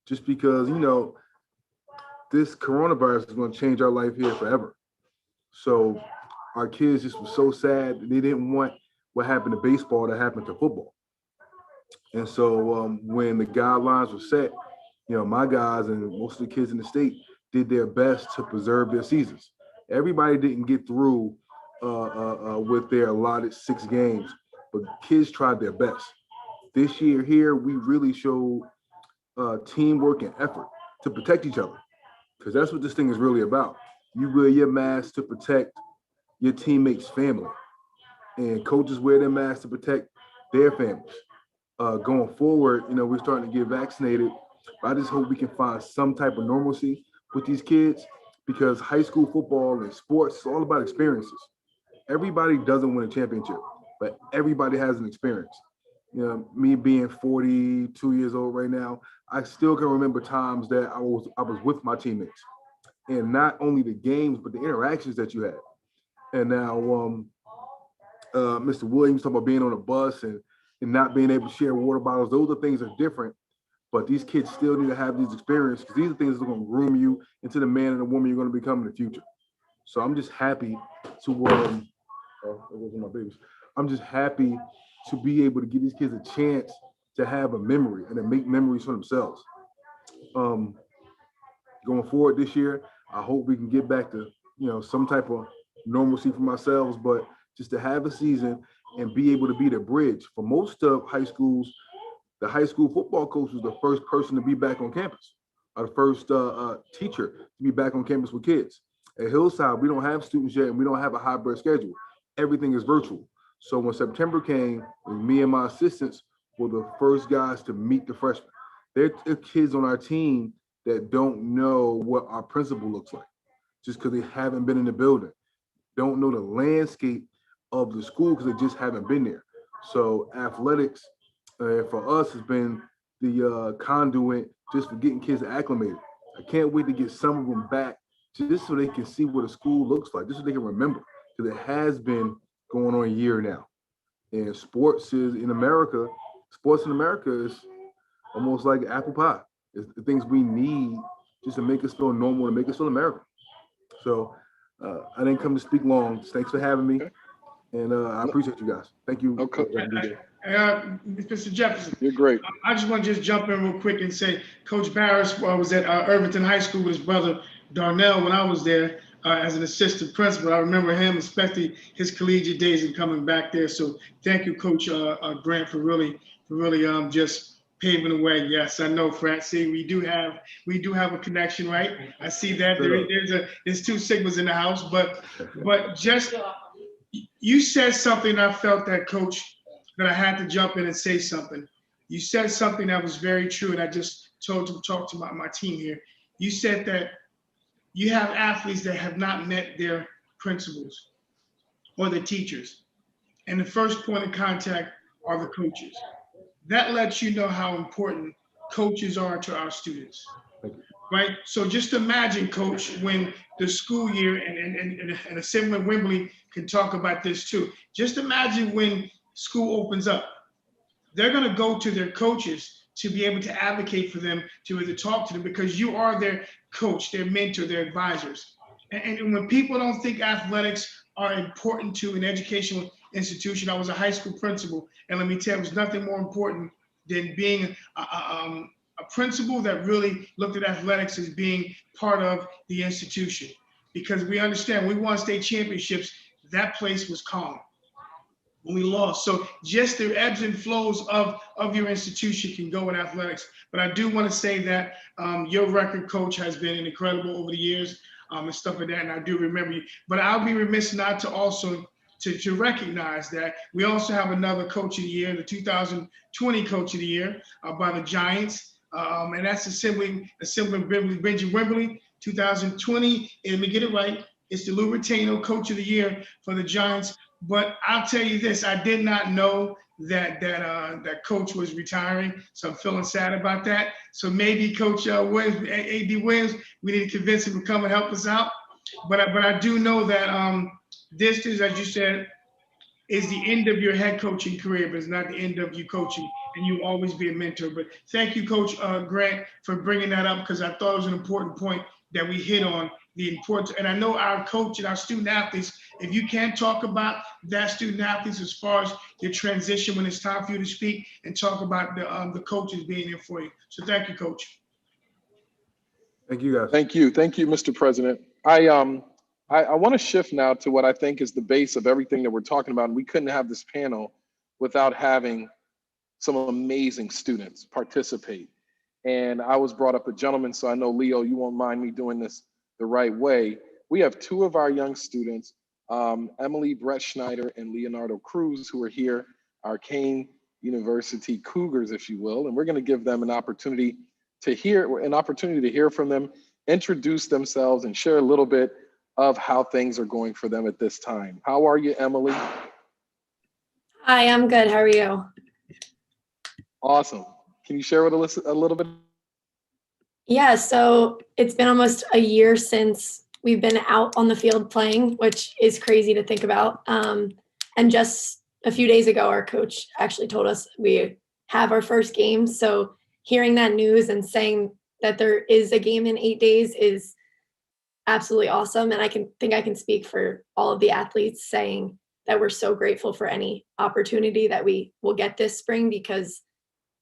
just because, this coronavirus is going to change our life here forever. So our kids just were so sad. They didn't want what happened to baseball to happen to football. And so when the guidelines were set, my guys and most of the kids in the state did their best to preserve their seasons. Everybody didn't get through with their allotted 6 games, but kids tried their best. This year here, we really showed teamwork and effort to protect each other, because that's what this thing is really about. You wear your mask to protect your teammates' family, and coaches wear their masks to protect their families. Going forward, we're starting to get vaccinated. But I just hope we can find some type of normalcy with these kids, because high school football and sports is all about experiences. Everybody doesn't win a championship, but everybody has an experience. Me being 42 years old right now, I still can remember times that I was with my teammates, and not only the games, but the interactions that you had. And now, Mr. Williams talking about being on a bus and not being able to share water bottles. Those are things that are different, but these kids still need to have these experiences, because these are things that are going to groom you into the man and the woman you're going to become in the future. So I'm just happy to, I'm just happy to be able to give these kids a chance to have a memory and to make memories for themselves. Going forward this year, I hope we can get back to, some type of normalcy for ourselves, but just to have a season and be able to be the bridge. For most of high schools, the high school football coach was the first person to be back on campus, or the first teacher to be back on campus with kids. At Hillside, we don't have students yet, and we don't have a hybrid schedule. Everything is virtual. So when September came, me and my assistants were the first guys to meet the freshmen. There are kids on our team that don't know what our principal looks like, just because they haven't been in the building, don't know the landscape of the school because they just haven't been there. So athletics for us has been the conduit just for getting kids acclimated. I can't wait to get some of them back just so they can see what a school looks like, just so they can remember, because it has been going on a year now. And sports in America is almost like apple pie. It's the things we need just to make us feel normal and make us feel American. So I didn't come to speak long. Thanks for having me. And I appreciate you guys. Thank you. Okay. Mr. Jefferson. You're great. I just want to just jump in real quick and say, Coach Barris was at Irvington High School with his brother Darnell when I was there as an assistant principal. I remember him, especially his collegiate days and coming back there. So thank you, Coach Grant, for really just paving the way. Yes, I know, Francie. We do have a connection, right? I see that there's 2 Sigmas in the house, but just you said something. I felt that, Coach, that I had to jump in and say something. You said something that was very true, and I just talked to my team here. You said that you have athletes that have not met their principals or the teachers, and the first point of contact are the coaches. That lets you know how important coaches are to our students. right? So just imagine, Coach, when the school year, and Assemblyman Wimbley can talk about this too. Just imagine when school opens up. They're going to go to their coaches to be able to advocate for them, to talk to them, because you are their coach, their mentor, their advisors. And when people don't think athletics are important to an educational institution, I was a high school principal, and let me tell you, there's nothing more important than being a principal that really looked at athletics as being part of the institution. Because we understand, we won state championships, that place was calm when we lost. So just the ebbs and flows of your institution can go in athletics. But I do want to say that your record, Coach, has been incredible over the years and stuff like that. And I do remember you. But I'll be remiss not to also to recognize that we also have another Coach of the Year, the 2020 Coach of the Year by the Giants. And that's Assemblyman Benji Wimbledon, 2020. And let me get it right. It's the Lou Retaino Coach of the Year for the Giants. But I'll tell you this, I did not know that Coach was retiring, so I'm feeling sad about that. So maybe Coach Williams, A.D. Williams, we need to convince him to come and help us out. But I do know that this is, as you said, is the end of your head coaching career, but it's not the end of you coaching, and you'll always be a mentor. But thank you, Coach Grant, for bringing that up, because I thought it was an important point that we hit on. The importance, and I know our coach and our student athletes, if you can talk about that student athletes as far as your transition when it's time for you to speak, and talk about the coaches being there for you. So thank you, Coach. Thank you, guys. Thank you, Mr. President. I want to shift now to what I think is the base of everything that we're talking about. And we couldn't have this panel without having some amazing students participate. And I was brought up a gentleman, so I know, Leo, you won't mind me doing this the right way. We have two of our young students, Emily Brett Schneider and Leonardo Cruz, who are here, our Kean University Cougars, if you will. And we're going to give them an opportunity to hear from them, introduce themselves, and share a little bit of how things are going for them at this time. How are you, Emily? Hi, I'm good. How are you? Awesome. Can you share with us a little bit? Yeah, so it's been almost a year since we've been out on the field playing, which is crazy to think about. And just a few days ago, our coach actually told us we have our first game. So hearing that news and saying that there is a game in 8 days is absolutely awesome. And I can speak for all of the athletes saying that we're so grateful for any opportunity that we will get this spring, because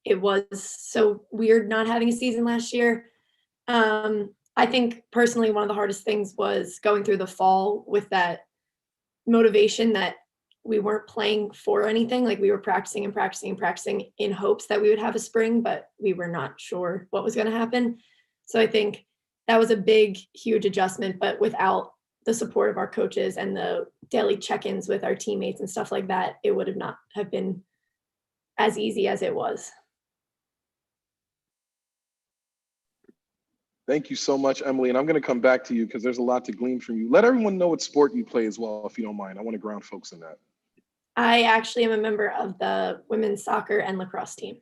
it was so weird not having a season last year. I think personally, one of the hardest things was going through the fall with that motivation that we weren't playing for anything. Like, we were practicing in hopes that we would have a spring, but we were not sure what was going to happen. So I think that was a big, huge adjustment, but without the support of our coaches and the daily check-ins with our teammates and stuff like that, it would not have been as easy as it was. Thank you so much, Emily. And I'm going to come back to you because there's a lot to glean from you. Let everyone know what sport you play as well, if you don't mind. I want to ground folks in that. I actually am a member of the women's soccer and lacrosse team.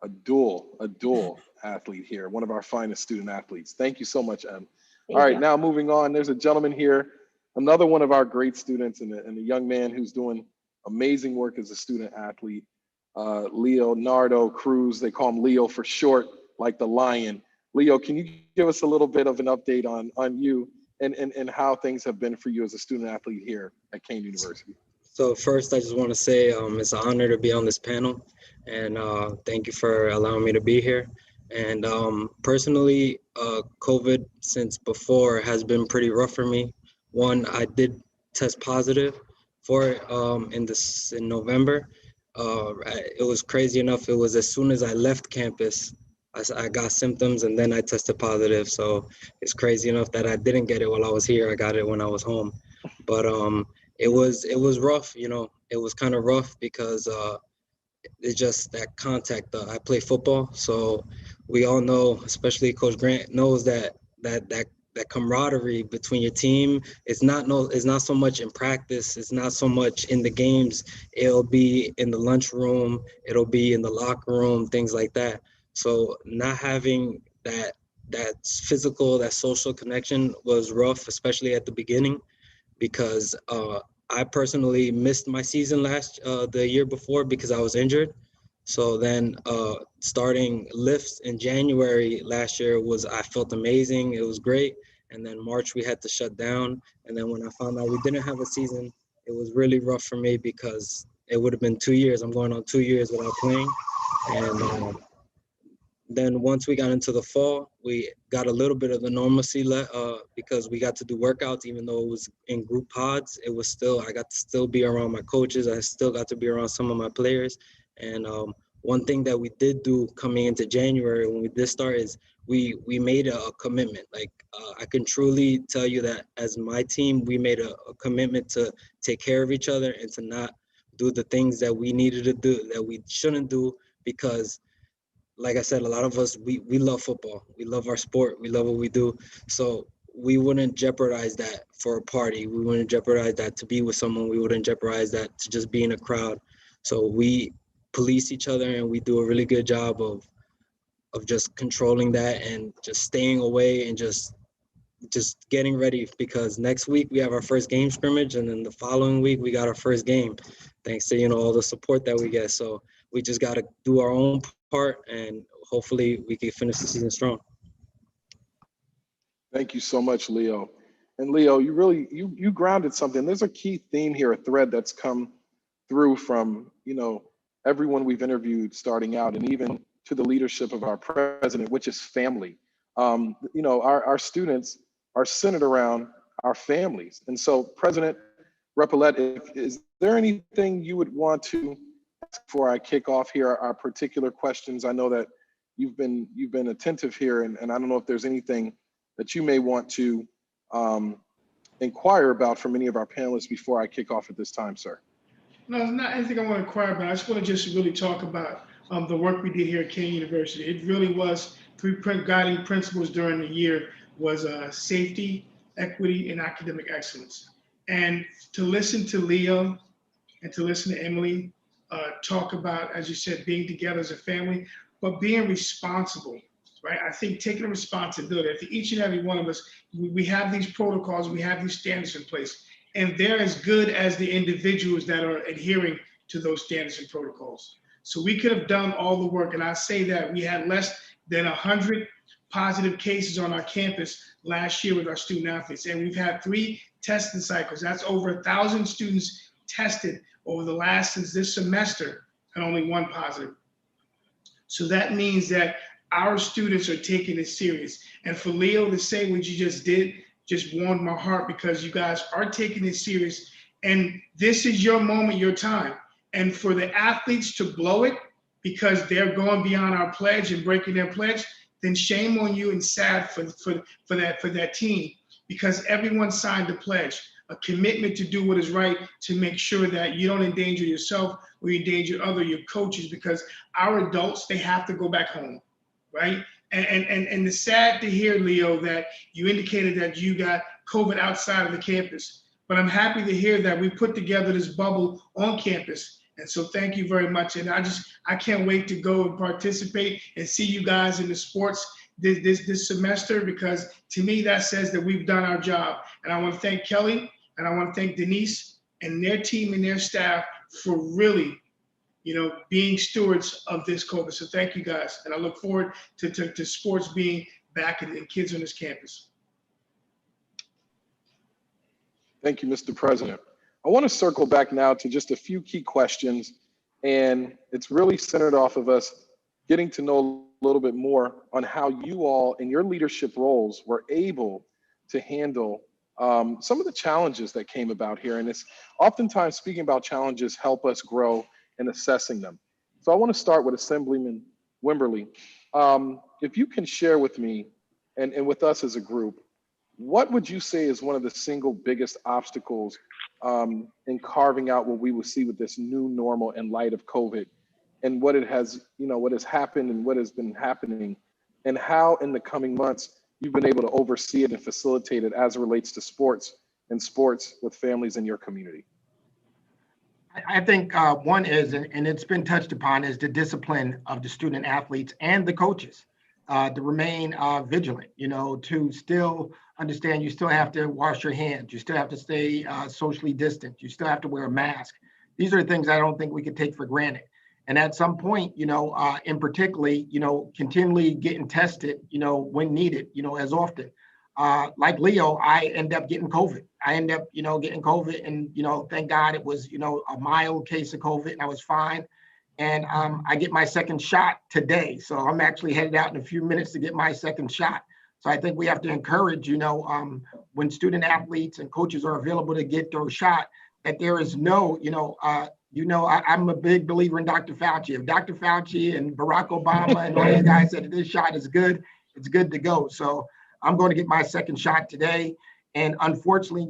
A dual athlete here, one of our finest student athletes. Thank you so much, Em. All right, now moving on, there's a gentleman here, another one of our great students, and a young man who's doing amazing work as a student athlete, Leonardo Cruz. They call him Leo for short, like the lion. Leo, can you give us a little bit of an update on you and how things have been for you as a student athlete here at Kean University? So first, I just want to say it's an honor to be on this panel, and thank you for allowing me to be here. And personally, COVID since before has been pretty rough for me. One, I did test positive for it in November. It was crazy enough. It was as soon as I left campus, I got symptoms, and then I tested positive. So it's crazy enough that I didn't get it while I was here. I got it when I was home. But it was rough, you know. It was kind of rough because it's just that contact. I play football, so we all know, especially Coach Grant knows that camaraderie between your team is not so much in practice. It's not so much in the games. It'll be in the lunchroom. It'll be in the locker room, things like that. So not having that physical, that social connection was rough, especially at the beginning, because I personally missed my season the year before because I was injured. So then starting lifts in January last year I felt amazing. It was great. And then March we had to shut down. And then when I found out we didn't have a season, it was really rough for me because it would have been 2 years. I'm going on 2 years without playing. And then once we got into the fall, we got a little bit of the normalcy because we got to do workouts, even though it was in group pods. It was still, I got to still be around my coaches. I still got to be around some of my players. And one thing that we did do coming into January when we did start is we made a commitment. Like I can truly tell you that as my team, we made a commitment to take care of each other and to not do the things that we needed to do, that we shouldn't do, because like I said, a lot of us, we love football. We love our sport. We love what we do. So we wouldn't jeopardize that for a party. We wouldn't jeopardize that to be with someone. We wouldn't jeopardize that to just be in a crowd. So we police each other, and we do a really good job of just controlling that and just staying away and just getting ready, because next week we have our first game scrimmage, and then the following week we got our first game, thanks to, all the support that we get. So we just got to do our own part, and hopefully we can finish the season strong. Thank you so much, Leo. And Leo, you really, you grounded something. There's a key theme here, a thread that's come through from, everyone we've interviewed starting out, and even to the leadership of our president, which is family. Our students are centered around our families. And so President Repollet, is there anything you would want to ask before I kick off here our particular questions? I know that you've been attentive here, and I don't know if there's anything that you may want to inquire about from any of our panelists before I kick off at this time, sir. No, it's not anything I want to inquire about. I just want to really talk about the work we did here at Kean University. It really was 3 guiding principles during the year was safety, equity, and academic excellence. And to listen to Leo and to listen to Emily talk about, as you said, being together as a family, but being responsible, right? I think taking responsibility. I think each and every one of us, we have these protocols, we have these standards in place, and they're as good as the individuals that are adhering to those standards and protocols. So we could have done all the work, and I say that we had less than 100 positive cases on our campus last year with our student athletes, and we've had 3 testing cycles. That's over 1,000 students tested over the last, since this semester, and only 1 positive. So that means that our students are taking it serious. And for Leo to say what you just did just warmed my heart, because you guys are taking it serious, and this is your moment, your time. And for the athletes to blow it because they're going beyond our pledge and breaking their pledge, then shame on you, and sad for that team, because everyone signed the pledge, a commitment to do what is right, to make sure that you don't endanger yourself or you endanger your coaches, because our adults, they have to go back home, right? And it's sad to hear, Leo, that you indicated that you got COVID outside of the campus, but I'm happy to hear that we put together this bubble on campus. And so thank you very much. And I can't wait to go and participate and see you guys in the sports this semester, because to me, that says that we've done our job. And I want to thank Kelly, and I want to thank Denise and their team and their staff for really, being stewards of this COVID. So thank you guys. And I look forward to sports being back and kids on this campus. Thank you, Mr. President. I want to circle back now to just a few key questions, and it's really centered off of us getting to know a little bit more on how you all in your leadership roles were able to handle some of the challenges that came about here. And it's oftentimes speaking about challenges help us grow in assessing them. So I want to start with Assemblyman Wimberly. If you can share with me and with us as a group, what would you say is one of the single biggest obstacles in carving out what we will see with this new normal in light of COVID, and what it has, what has happened and what has been happening, and how in the coming months you've been able to oversee it and facilitate it as it relates to sports and sports with families in your community? I think one is, and it's been touched upon, is the discipline of the student athletes and the coaches. to remain vigilant, to still understand you still have to wash your hands, you still have to stay socially distant, you still have to wear a mask. These are things I don't think we could take for granted. And at some point, in particularly, continually getting tested, when needed, as often. Like Leo, I end up getting COVID. I end up, getting COVID, and, thank God it was, a mild case of COVID, and I was fine. And I get my second shot today. So I'm actually headed out in a few minutes to get my second shot. So I think we have to encourage, when student athletes and coaches are available to get their shot, that there is no, I'm a big believer in Dr. Fauci. If Dr. Fauci and Barack Obama and all these guys said this shot is good, it's good to go. So I'm going to get my second shot today. And unfortunately,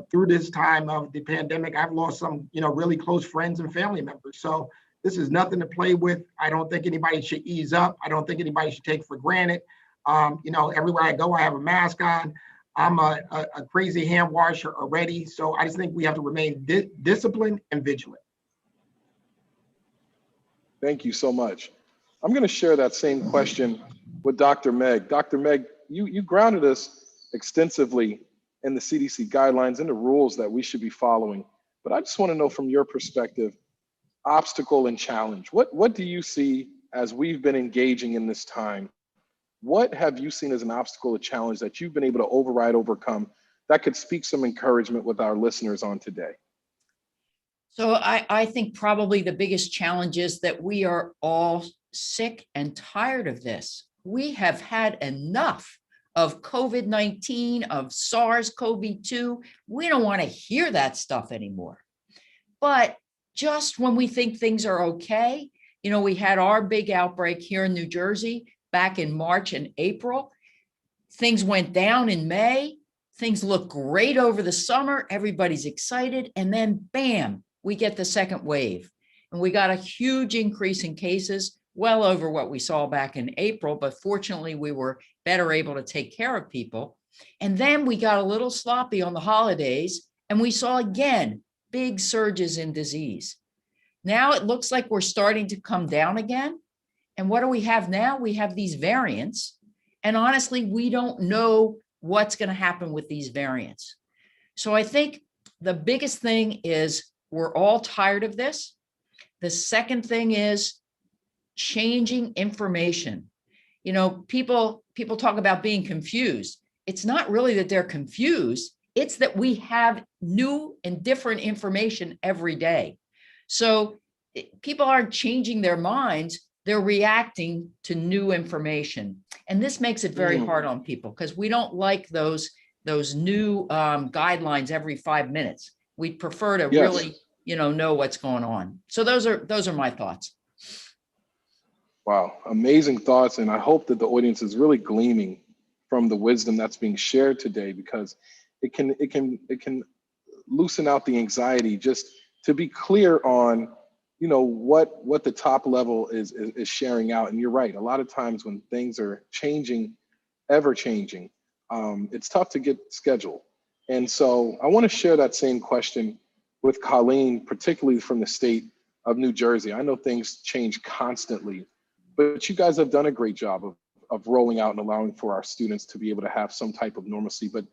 through this time of the pandemic, I've lost some, really close friends and family members. So this is nothing to play with. I don't think anybody should ease up. I don't think anybody should take for granted. Everywhere I go, I have a mask on. I'm a crazy hand washer already. So I just think we have to remain disciplined and vigilant. Thank you so much. I'm going to share that same question with Dr. Meg. Dr. Meg, you grounded us extensively in the CDC guidelines and the rules that we should be following. But I just want to know from your perspective, obstacle and challenge. What do you see as we've been engaging in this time? What have you seen as an obstacle or challenge that you've been able to overcome that could speak some encouragement with our listeners on today? So I think probably the biggest challenge is that we are all sick and tired of this. We have had enough of COVID-19, of SARS-CoV-2. We don't want to hear that stuff anymore. But just when we think things are okay, we had our big outbreak here in New Jersey back in March and April. Things went down in May. Things look great over the summer. Everybody's excited. And then bam, we get the second wave. And we got a huge increase in cases, well over what we saw back in April. But fortunately, we were better able to take care of people. And then we got a little sloppy on the holidays, and we saw again big surges in disease. Now it looks like we're starting to come down again. And what do we have now? We have these variants. And honestly, we don't know what's going to happen with these variants. So I think the biggest thing is we're all tired of this. The second thing is changing information. People talk about being confused. It's not really that they're confused. It's that we have new and different information every day. So people aren't changing their minds. They're reacting to new information. And this makes it very hard on people because we don't like those new guidelines every 5 minutes. We'd prefer to really, know what's going on. So those are my thoughts. Wow, amazing thoughts. And I hope that the audience is really gleaming from the wisdom that's being shared today, because it can loosen out the anxiety just to be clear on what the top level is sharing out. And you're right, a lot of times when things are changing, ever changing, it's tough to get scheduled. And so I want to share that same question with Colleen, particularly from the state of New Jersey. I know things change constantly, but you guys have done a great job of rolling out and allowing for our students to be able to have some type of normalcy. But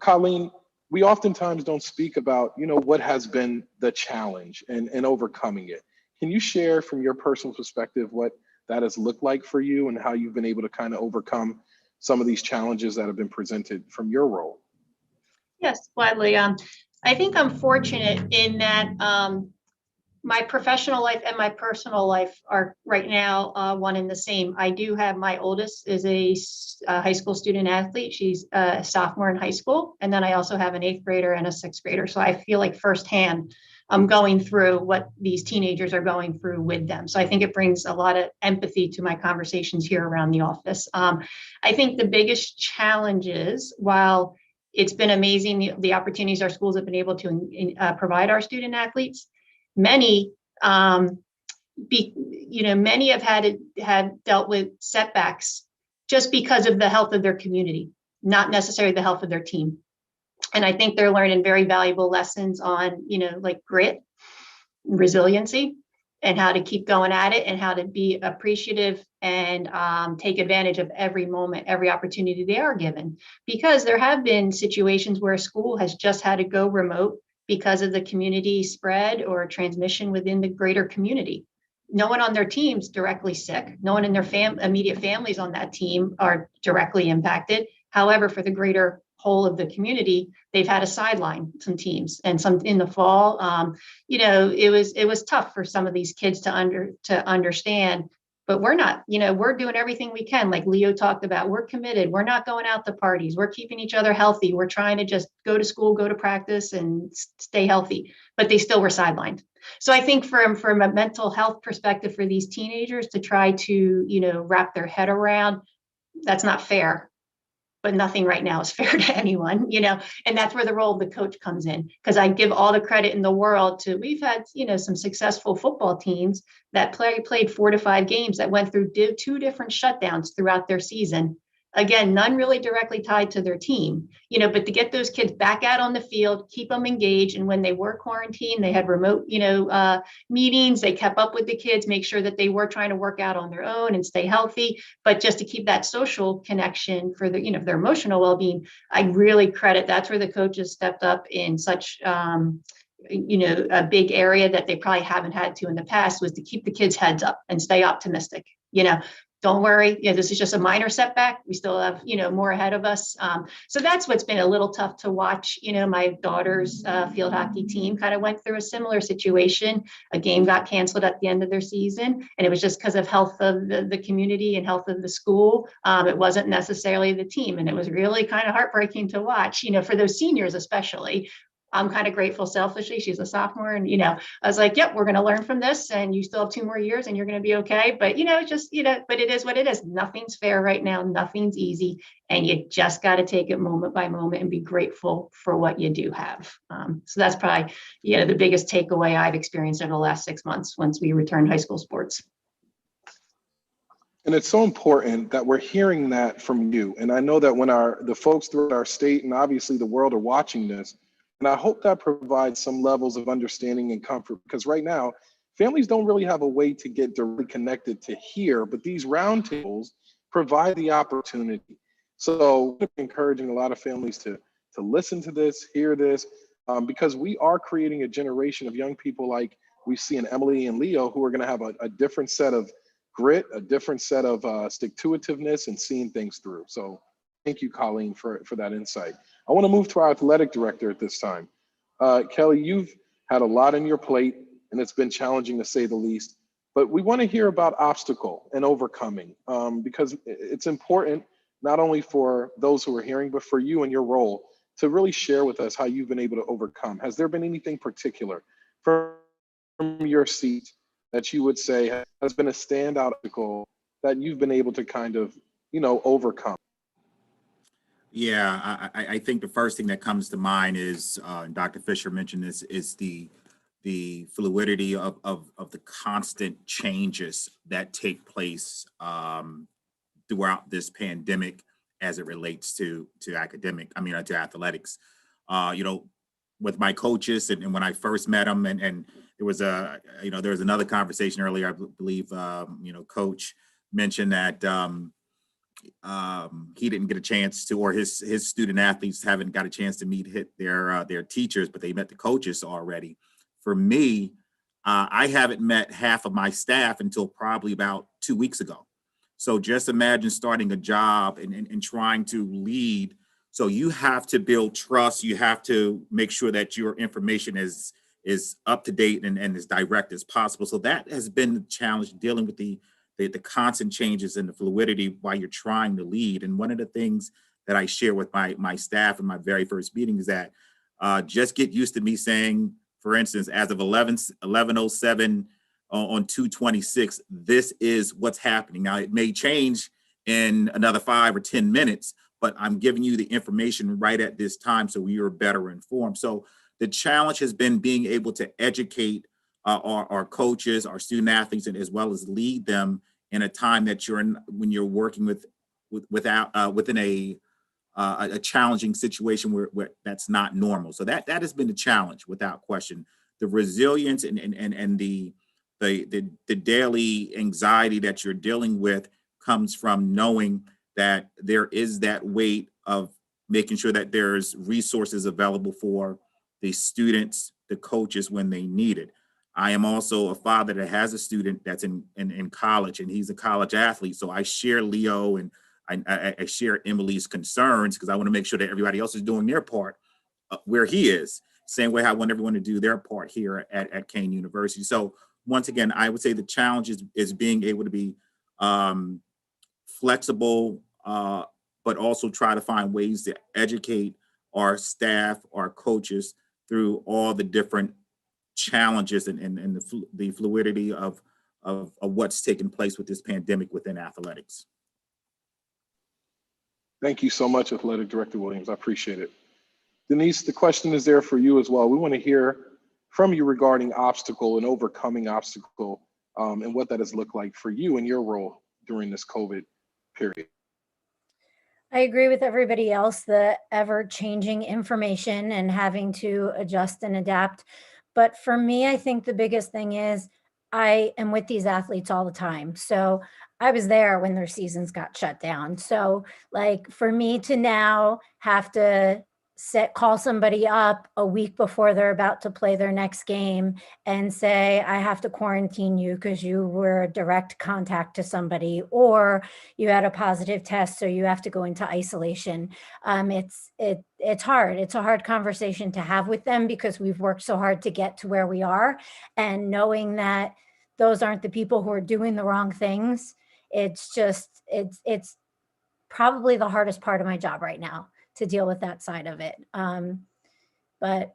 Colleen, we oftentimes don't speak about, what has been the challenge and overcoming it. Can you share from your personal perspective what that has looked like for you and how you've been able to kind of overcome some of these challenges that have been presented from your role? Yes, gladly. I think I'm fortunate in that my professional life and my personal life are right now one and the same. I do have, my oldest is a high school student athlete. She's a sophomore in high school. And then I also have an 8th grader and a 6th grader. So I feel like firsthand I'm going through what these teenagers are going through with them. So I think it brings a lot of empathy to my conversations here around the office. I think the biggest challenge is, while it's been amazing, the opportunities our schools have been able to provide our student athletes, many many have had dealt with setbacks just because of the health of their community, not necessarily the health of their team. And I think they're learning very valuable lessons on, like grit, resiliency, and how to keep going at it and how to be appreciative and take advantage of every moment, every opportunity they are given. Because there have been situations where a school has just had to go remote because of the community spread or transmission within the greater community. No one on their team's directly sick. No one in their immediate families on that team are directly impacted. However, for the greater whole of the community, they've had to sideline some teams, and some in the fall. It was tough for some of these kids to understand. But we're not, we're doing everything we can. Like Leo talked about, we're committed. We're not going out to parties. We're keeping each other healthy. We're trying to just go to school, go to practice, and stay healthy. But they still were sidelined. So I think from a mental health perspective for these teenagers to try to, wrap their head around, that's not fair. But nothing right now is fair to anyone, and that's where the role of the coach comes in. Because I give all the credit in the world to, we've had, some successful football teams that played 4 to 5 games that went through 2 different shutdowns throughout their season. Again, none really directly tied to their team, but to get those kids back out on the field, keep them engaged. And when they were quarantined, they had remote, meetings. They kept up with the kids, make sure that they were trying to work out on their own and stay healthy. But just to keep that social connection for the, their emotional well-being, I really credit, that's where the coaches stepped up in such, a big area that they probably haven't had to in the past, was to keep the kids' heads up and stay optimistic. Don't worry, this is just a minor setback. We still have, more ahead of us. So that's what's been a little tough to watch. My daughter's field hockey team kind of went through a similar situation. A game got canceled at the end of their season, and it was just because of health of the community and health of the school. It wasn't necessarily the team, and it was really kind of heartbreaking to watch, for those seniors especially. I'm kind of grateful selfishly. She's a sophomore, and, I was like, yep, we're going to learn from this, and you still have 2 more years and you're going to be okay. But, but it is what it is. Nothing's fair right now. Nothing's easy. And you just got to take it moment by moment and be grateful for what you do have. So that's probably, the biggest takeaway I've experienced over the last 6 months once we returned high school sports. And it's so important that we're hearing that from you. And I know that when the folks throughout our state and obviously the world are watching this, and I hope that provides some levels of understanding and comfort, because right now, families don't really have a way to get directly connected to hear, but these roundtables provide the opportunity. So I'm encouraging a lot of families to listen to this, hear this, because we are creating a generation of young people like we see in Emily and Leo, who are going to have a different set of grit, a different set of stick-to-itiveness and seeing things through. So thank you, Colleen, for that insight. I want to move to our athletic director at this time. Kelly, you've had a lot on your plate, and it's been challenging to say the least, but we want to hear about obstacle and overcoming, because it's important not only for those who are hearing, but for you and your role to really share with us how you've been able to overcome. Has there been anything particular from your seat that you would say has been a standout obstacle that you've been able to kind of, overcome? Yeah, I think the first thing that comes to mind is, and Dr. Fisher mentioned this, is the fluidity of the constant changes that take place throughout this pandemic as it relates to athletics. With my coaches and when I first met them, and there was another conversation earlier, I believe, Coach mentioned that he didn't get a chance to, or his student athletes haven't got a chance to meet their teachers, but they met the coaches already. For me, I haven't met half of my staff until probably about 2 weeks ago. So just imagine starting a job and trying to lead. So you have to build trust. You have to make sure that your information is up to date and as direct as possible. So that has been the challenge, dealing with the constant changes and the fluidity while you're trying to lead. And one of the things that I share with my staff in my very first meeting is that just get used to me saying, for instance, as of 11:07 on 2/26, this is what's happening. Now, it may change in another 5 or 10 minutes, but I'm giving you the information right at this time so you're better informed. So the challenge has been being able to educate our coaches, our student athletes, and as well as lead them in a time that when you're working within a challenging situation where that's not normal. So that has been a challenge without question. The resilience and the daily anxiety that you're dealing with comes from knowing that there is that weight of making sure that there's resources available for the students, the coaches when they need it. I am also a father that has a student that's in college, and he's a college athlete. So I share Leo and I share Emily's concerns, because I want to make sure that everybody else is doing their part where he is. Same way I want everyone to do their part here at Kean University. So once again, I would say the challenge is being able to be flexible, but also try to find ways to educate our staff, our coaches through all the different challenges and the fluidity of what's taking place with this pandemic within athletics. Thank you so much, Athletic Director Williams. I appreciate it. Denise, the question is there for you as well. We want to hear from you regarding obstacle and overcoming obstacle, and what that has looked like for you in your role during this COVID period. I agree with everybody else, the ever-changing information and having to adjust and adapt. But for me, I think the biggest thing is I am with these athletes all the time. So I was there when their seasons got shut down. So like for me to now have to call somebody up a week before they're about to play their next game and say, I have to quarantine you because you were a direct contact to somebody, or you had a positive test, so you have to go into isolation. It's hard. It's a hard conversation to have with them because we've worked so hard to get to where we are, and knowing that those aren't the people who are doing the wrong things. It's probably the hardest part of my job right now, to deal with that side of it. But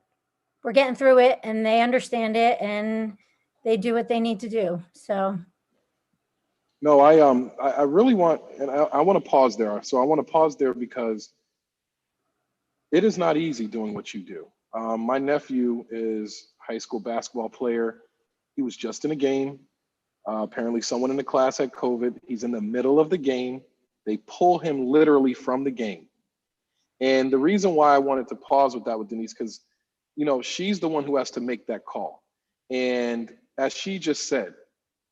we're getting through it, and they understand it, and they do what they need to do. So. No, I really want, and I want to pause there. So I want to pause there because it is not easy doing what you do. My nephew is a high school basketball player. He was just in a game. Apparently someone in the class had COVID. He's in the middle of the game. They pull him literally from the game. And the reason why I wanted to pause with that with Denise, because, you know, she's the one who has to make that call. And as she just said,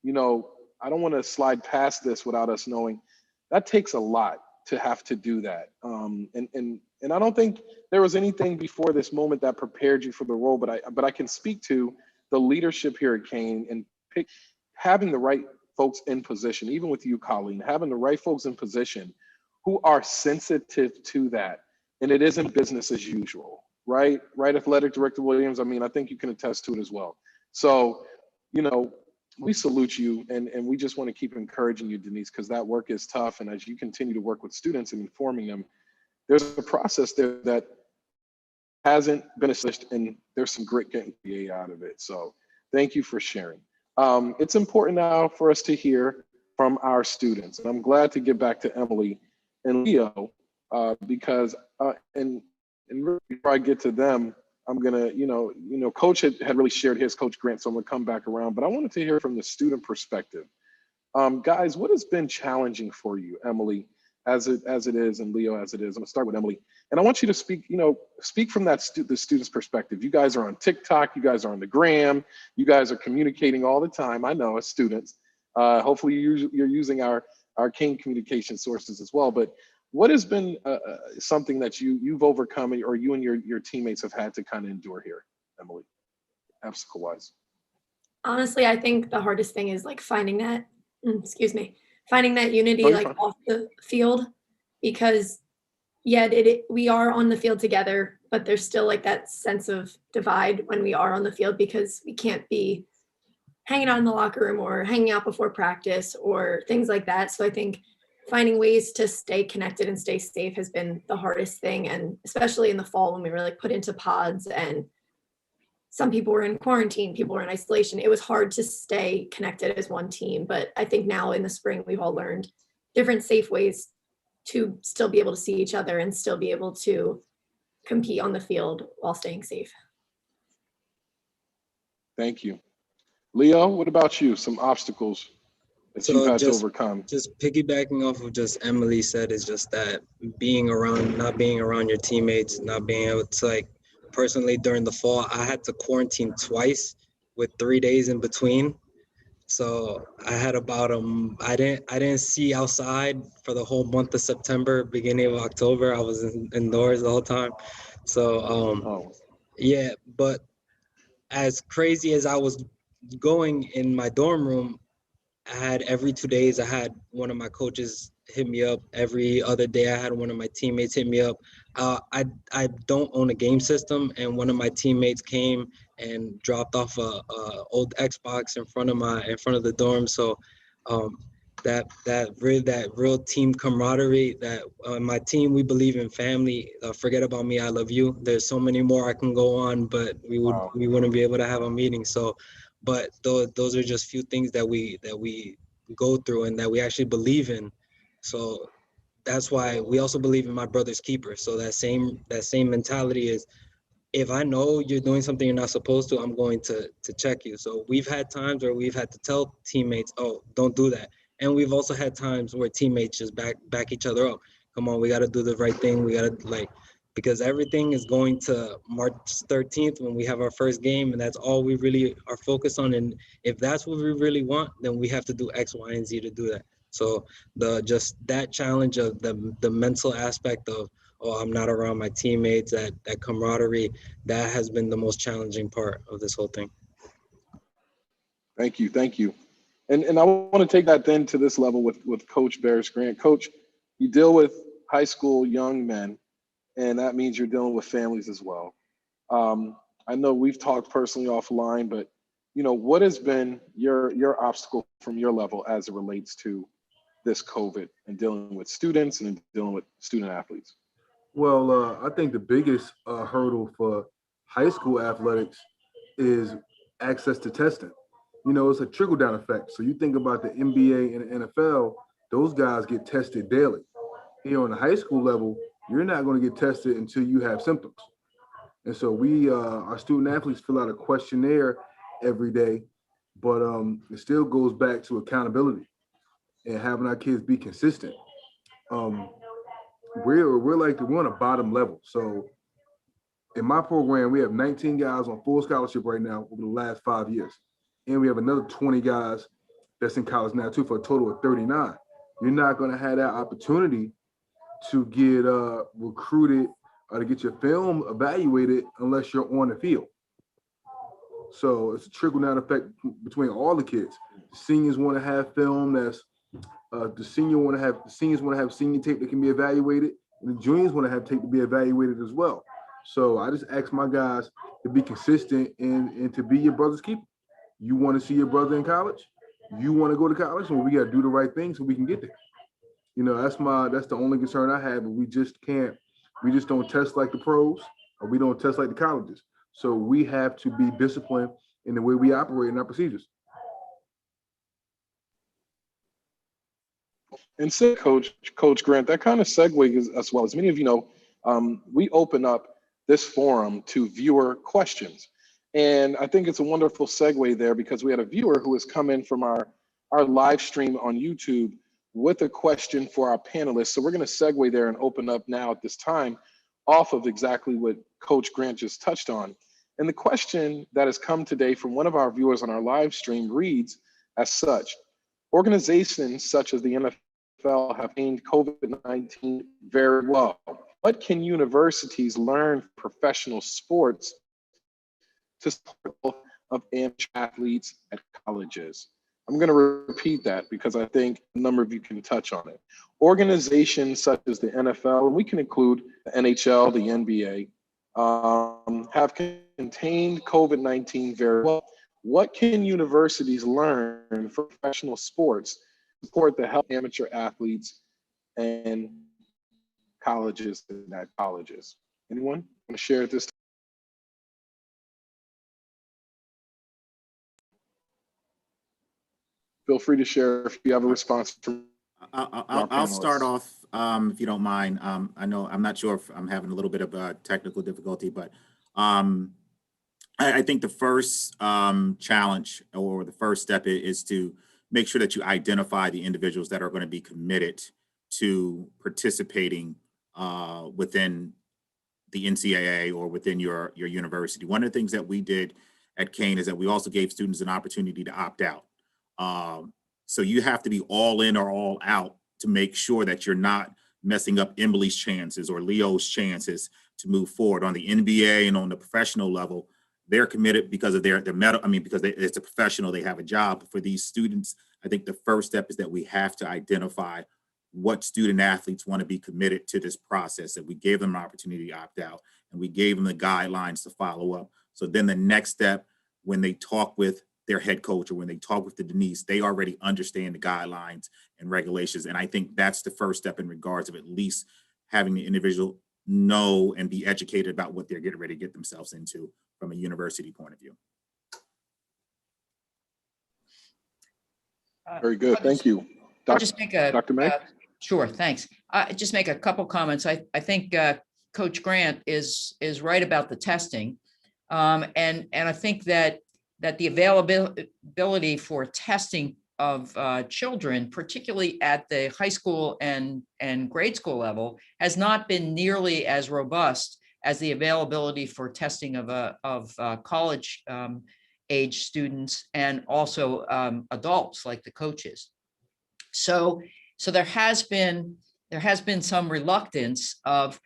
you know, I don't want to slide past this without us knowing that takes a lot to have to do that. And I don't think there was anything before this moment that prepared you for the role, but I can speak to the leadership here at Kean and having the right folks in position, even with you, Colleen, having the right folks in position who are sensitive to that. And it isn't business as usual, right? Right, Athletic Director Williams? I mean, I think you can attest to it as well. So, you know, we salute you, and we just want to keep encouraging you, Denise, because that work is tough. And as you continue to work with students and informing them, there's a process there that hasn't been established, and there's some great getting out of it. So thank you for sharing. It's important now for us to hear from our students. And I'm glad to get back to Emily and Leo, because and before I get to them, I'm gonna, you know, Coach had really shared his, Coach Grant, so I'm gonna come back around, but I wanted to hear from the student perspective. Guys, what has been challenging for you, Emily, as it is, and Leo as it is? I'm gonna start with Emily, and I want you to speak, you know, speak from that the student's perspective. You guys are on TikTok, you guys are on the gram, you guys are communicating all the time. I know as students, hopefully you're using our Kean communication sources as well, but what has been something that you've overcome, or you and your teammates have had to kind of endure here, Emily, obstacle-wise? Honestly, I think the hardest thing is like finding that unity like off the field, because we are on the field together, but there's still like that sense of divide when we are on the field, because we can't be hanging out in the locker room or hanging out before practice or things like that. So I think finding ways to stay connected and stay safe has been the hardest thing. And especially in the fall when we were like put into pods and some people were in quarantine, people were in isolation, it was hard to stay connected as one team. But I think now in the spring, we've all learned different safe ways to still be able to see each other and still be able to compete on the field while staying safe. Thank you. Leo, what about you? Some obstacles that you've had to overcome? Just piggybacking off of just Emily said, is just that not being around your teammates, not being able to, like, personally during the fall, I had to quarantine twice with 3 days in between. So I had about I didn't see outside for the whole month of September, beginning of October. I was indoors the whole time. So yeah, but as crazy as I was going in my dorm room, I had every 2 days, I had one of my coaches hit me up. Every other day, I had one of my teammates hit me up. I don't own a game system, and one of my teammates came and dropped off a old Xbox in front of the dorm. So that real team camaraderie. That my team, we believe in family. Forget about me, I love you. There's so many more I can go on, but we wouldn't be able to have a meeting. So. But those are just few things that we go through and that we actually believe in. So that's why we also believe in my brother's keeper. So that same mentality is, if I know you're doing something you're not supposed to, I'm going to check you. So we've had times where we've had to tell teammates, oh, don't do that. And we've also had times where teammates just back each other up. Come on, we got to do the right thing. We got to because everything is going to March 13th when we have our first game, and that's all we really are focused on. And if that's what we really want, then we have to do X, Y, and Z to do that. So just that challenge of the mental aspect of, oh, I'm not around my teammates, that camaraderie, that has been the most challenging part of this whole thing. Thank you. And I want to take that then to this level with Coach Barris Grant. Coach, you deal with high school young men, and that means you're dealing with families as well. I know we've talked personally offline, but what has been your obstacle from your level as it relates to this COVID and dealing with students and dealing with student athletes? Well, I think the biggest hurdle for high school athletics is access to testing. It's a trickle-down effect. So you think about the NBA and the NFL, those guys get tested daily. On the high school level, you're not going to get tested until you have symptoms. And so our student athletes fill out a questionnaire every day, but it still goes back to accountability and having our kids be consistent. We're on a bottom level. So in my program, we have 19 guys on full scholarship right now over the last 5 years. And we have another 20 guys that's in college now too, for a total of 39. You're not going to have that opportunity to get recruited or to get your film evaluated unless you're on the field. So it's a trickle-down effect between all the kids. The seniors want to have film that's the seniors want to have senior tape that can be evaluated, and the juniors want to have tape to be evaluated as well. So I just ask my guys to be consistent and to be your brother's keeper. You want to see your brother in college? You want to go to college? Well, we got to do the right thing so we can get there. That's the only concern I have. But we just don't test like the pros, or we don't test like the colleges. So we have to be disciplined in the way we operate in our procedures. And so, Coach Grant, that kind of segues as well. As many of you know, we open up this forum to viewer questions. And I think it's a wonderful segue there, because we had a viewer who has come in from our live stream on YouTube with a question for our panelists. So we're going to segue there and open up now at this time off of exactly what Coach Grant just touched on. And the question that has come today from one of our viewers on our live stream reads as such: organizations such as the NFL have named COVID-19 very well. What can universities learn from professional sports to support of amateur athletes at colleges? I'm going to repeat that because I think a number of you can touch on it. Organizations such as the NFL, and we can include the NHL, the NBA, have contained COVID-19 very well. What can universities learn from professional sports to support the health of amateur athletes and colleges and at colleges? Anyone want to share at this time? Feel free to share if you have a response. I'll start off, if you don't mind. I know I'm not sure if I'm having a little bit of a technical difficulty, but I think the first challenge or the first step is to make sure that you identify the individuals that are going to be committed to participating within the Ncaa or within your university. One of the things that we did at Kean is that we also gave students an opportunity to opt out. So you have to be all in or all out to make sure that you're not messing up Emily's chances or Leo's chances to move forward. On the NBA and on the professional level, they're committed because of their because it's a professional, they have a job. For these students, I think the first step is that we have to identify what student athletes want to be committed to this process, that we gave them an opportunity to opt out and we gave them the guidelines to follow up. So then the next step, when they talk with their head coach or when they talk with the Denise, they already understand the guidelines and regulations. And I think that's the first step in regards of at least having the individual know and be educated about what they're getting ready to get themselves into from a university point of view. Very good. Thank you. Dr. Meg? Sure, thanks. Just make a couple comments. I think Coach Grant is right about the testing. And I think that the availability for testing of children, particularly at the high school and grade school level, has not been nearly as robust as the availability for testing of college age students and also adults like the coaches. So there has been some reluctance of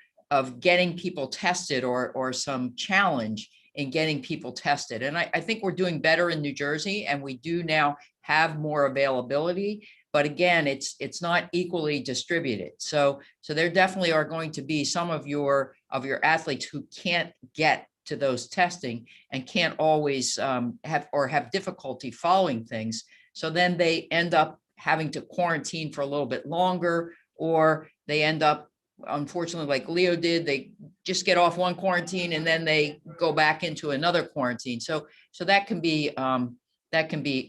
getting people tested or some challenge in getting people tested. And I think we're doing better in New Jersey, and we do now have more availability, but again, it's not equally distributed. So there definitely are going to be some of your athletes who can't get to those testing and can't always have difficulty following things. So then they end up having to quarantine for a little bit longer, or they end up, unfortunately, like Leo did, they just get off one quarantine and then they go back into another quarantine. So that can be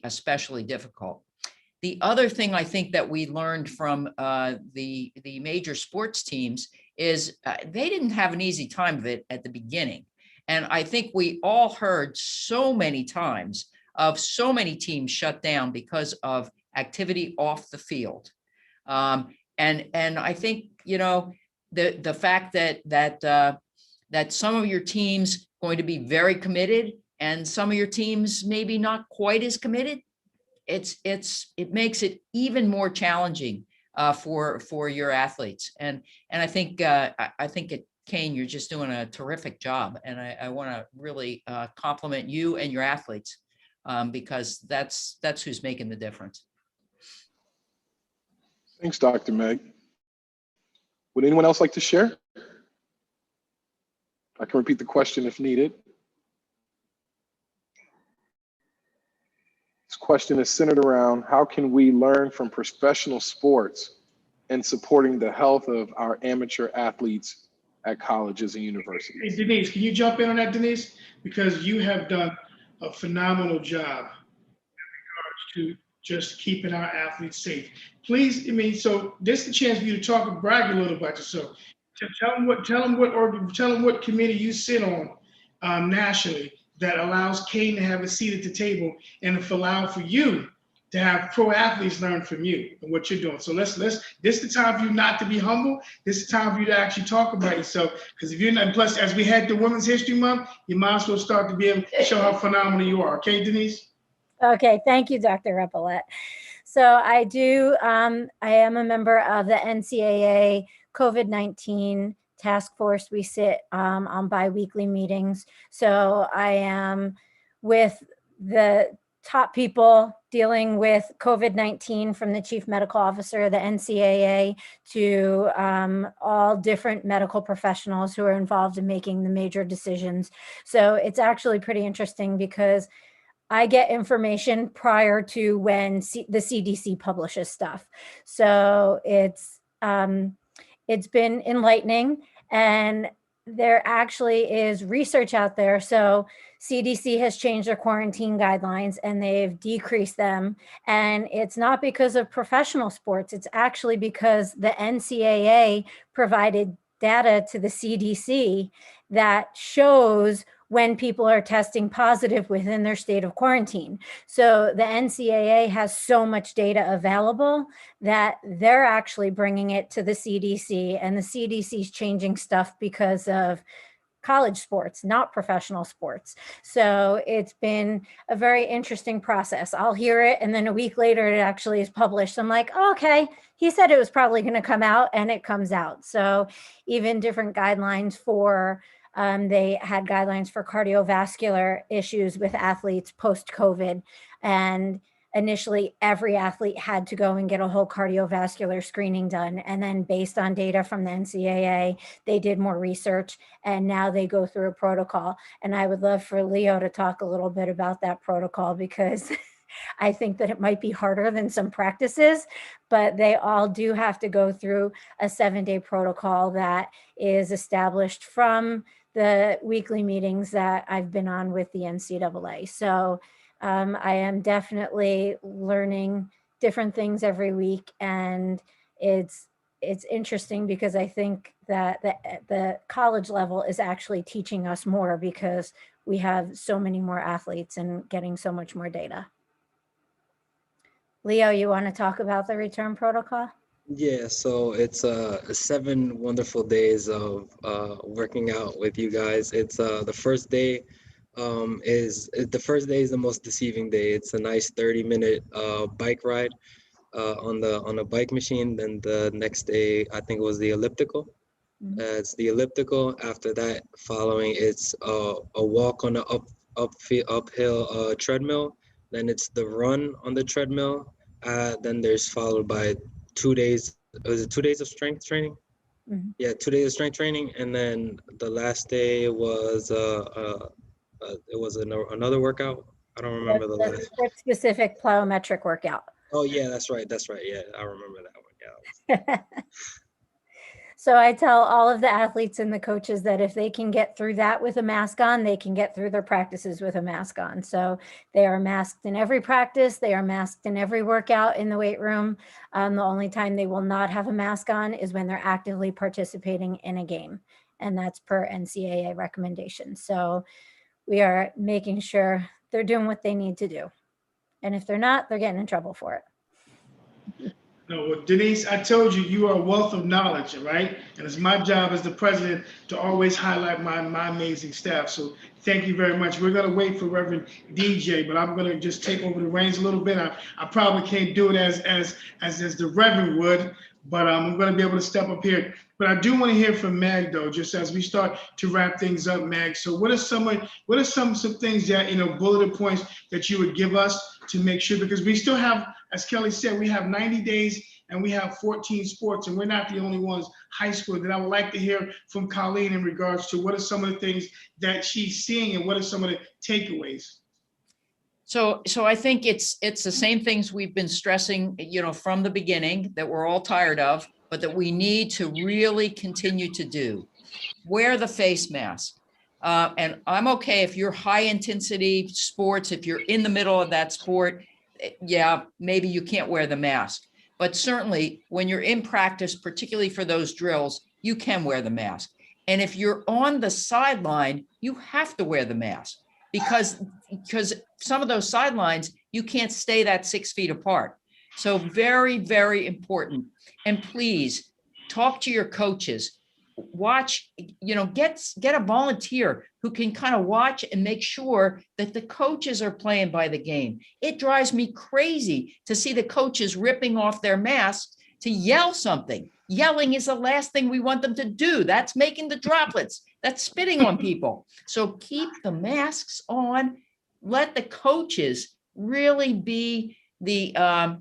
especially difficult. The other thing I think that we learned from the major sports teams is they didn't have an easy time of it at the beginning. And I think we all heard so many times of so many teams shut down because of activity off the field. And I think, the fact that some of your teams going to be very committed and some of your teams maybe not quite as committed, it makes it even more challenging for your athletes. And I think at Kean, you're just doing a terrific job, and I want to really compliment you and your athletes because that's who's making the difference. Thanks, Dr. Meg. Would anyone else like to share? I can repeat the question if needed. This question is centered around how can we learn from professional sports and supporting the health of our amateur athletes at colleges and universities. Hey, Denise, can you jump in on that, Denise? Because you have done a phenomenal job in regards to just keeping our athletes safe. Please, so this is the chance for you to talk and brag a little about yourself. Tell them what committee you sit on nationally that allows Kean to have a seat at the table and allow for you to have pro athletes learn from you and what you're doing. So this is the time for you not to be humble. This is the time for you to actually talk about yourself. Because if you're not, plus as we head to Women's History Month, you might as well start to be able to show how phenomenal you are. Okay, Denise? Okay, thank you, Dr. Reppolette. So I am a member of the NCAA COVID-19 task force. We sit on bi-weekly meetings. So I am with the top people dealing with COVID-19, from the chief medical officer, the NCAA, to all different medical professionals who are involved in making the major decisions. So it's actually pretty interesting because I get information prior to when the CDC publishes stuff. So it's been enlightening, and there actually is research out there. So CDC has changed their quarantine guidelines and they've decreased them. And it's not because of professional sports. It's actually because the NCAA provided data to the CDC that shows when people are testing positive within their state of quarantine. So the NCAA has so much data available that they're actually bringing it to the CDC, and the CDC is changing stuff because of college sports, not professional sports. So it's been a very interesting process. I'll hear it, and then a week later it actually is published. I'm like, oh, okay, he said it was probably going to come out, and it comes out. So even different guidelines for, they had guidelines for cardiovascular issues with athletes post-COVID. And initially, every athlete had to go and get a whole cardiovascular screening done. And then based on data from the NCAA, they did more research, and now they go through a protocol. And I would love for Leo to talk a little bit about that protocol, because I think that it might be harder than some practices, but they all do have to go through a 7-day protocol that is established from the weekly meetings that I've been on with the NCAA. So I am definitely learning different things every week, and it's interesting because I think that the college level is actually teaching us more because we have so many more athletes and getting so much more data. Leo, you want to talk about the return protocol? Yeah, so it's 7 wonderful days of working out with you guys. It's the first day is the most deceiving day. It's a nice 30-minute bike ride on a bike machine. Then the next day, I think it was the elliptical. It's the elliptical. After that, following it's a walk on the uphill treadmill. Then it's the run on the treadmill. Then there's followed by 2 days. Was it 2 days of strength training? Mm-hmm. Yeah, 2 days of strength training, and then the last day was another workout. I don't remember the last. Sport-specific plyometric workout. Oh yeah, that's right. Yeah, I remember that one. Yeah. So I tell all of the athletes and the coaches that if they can get through that with a mask on, they can get through their practices with a mask on. So they are masked in every practice. They are masked in every workout in the weight room. The only time they will not have a mask on is when they're actively participating in a game. And that's per NCAA recommendation. So we are making sure they're doing what they need to do. And if they're not, they're getting in trouble for it. No, well, Denise, I told you, you are a wealth of knowledge, right? And it's my job as the president to always highlight my amazing staff. So thank you very much. We're going to wait for Reverend DJ, but I'm going to just take over the reins a little bit. I probably can't do it as the Reverend would, but I'm going to be able to step up here. But I do want to hear from Meg, though, just as we start to wrap things up, Meg. So what are some things that, bulleted points that you would give us to make sure, because we still have, as Kelly said, we have 90 days and we have 14 sports, and we're not the only ones, high school, that I would like to hear from Colleen in regards to what are some of the things that she's seeing and what are some of the takeaways. So I think it's the same things we've been stressing, from the beginning, that we're all tired of, but that we need to really continue to do. Wear the face mask. And I'm okay if you're high intensity sports, if you're in the middle of that sport, yeah, maybe you can't wear the mask. But certainly when you're in practice, particularly for those drills, you can wear the mask. And if you're on the sideline, you have to wear the mask because some of those sidelines, you can't stay that 6 feet apart. So very, very important. And please talk to your coaches. Watch, get a volunteer who can kind of watch and make sure that the coaches are playing by the game. It drives me crazy to see the coaches ripping off their masks to yell something. Yelling is the last thing we want them to do. That's making the droplets. That's spitting on people. So keep the masks on. Let the coaches really be the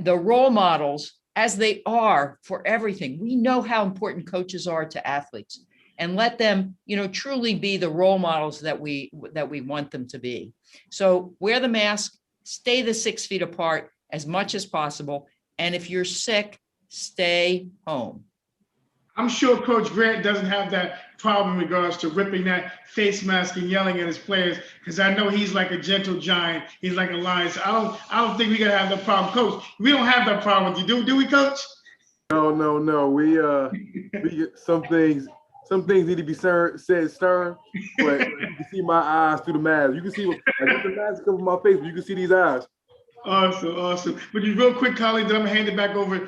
role models as they are for everything. We know how important coaches are to athletes, and let them, truly be the role models that we want them to be. So wear the mask, stay the 6 feet apart as much as possible. And if you're sick, stay home. I'm sure Coach Grant doesn't have that problem in regards to ripping that face mask and yelling at his players, because I know he's like a gentle giant. He's like a lion. So I don't think we're gonna have that problem, Coach. We don't have that problem with you, do we, Coach? No. We get some things need to be said stern, but you can see my eyes through the mask. You can see the mask cover my face, but you can see these eyes. Awesome. But real quick, Colleen, then I'm gonna hand it back over to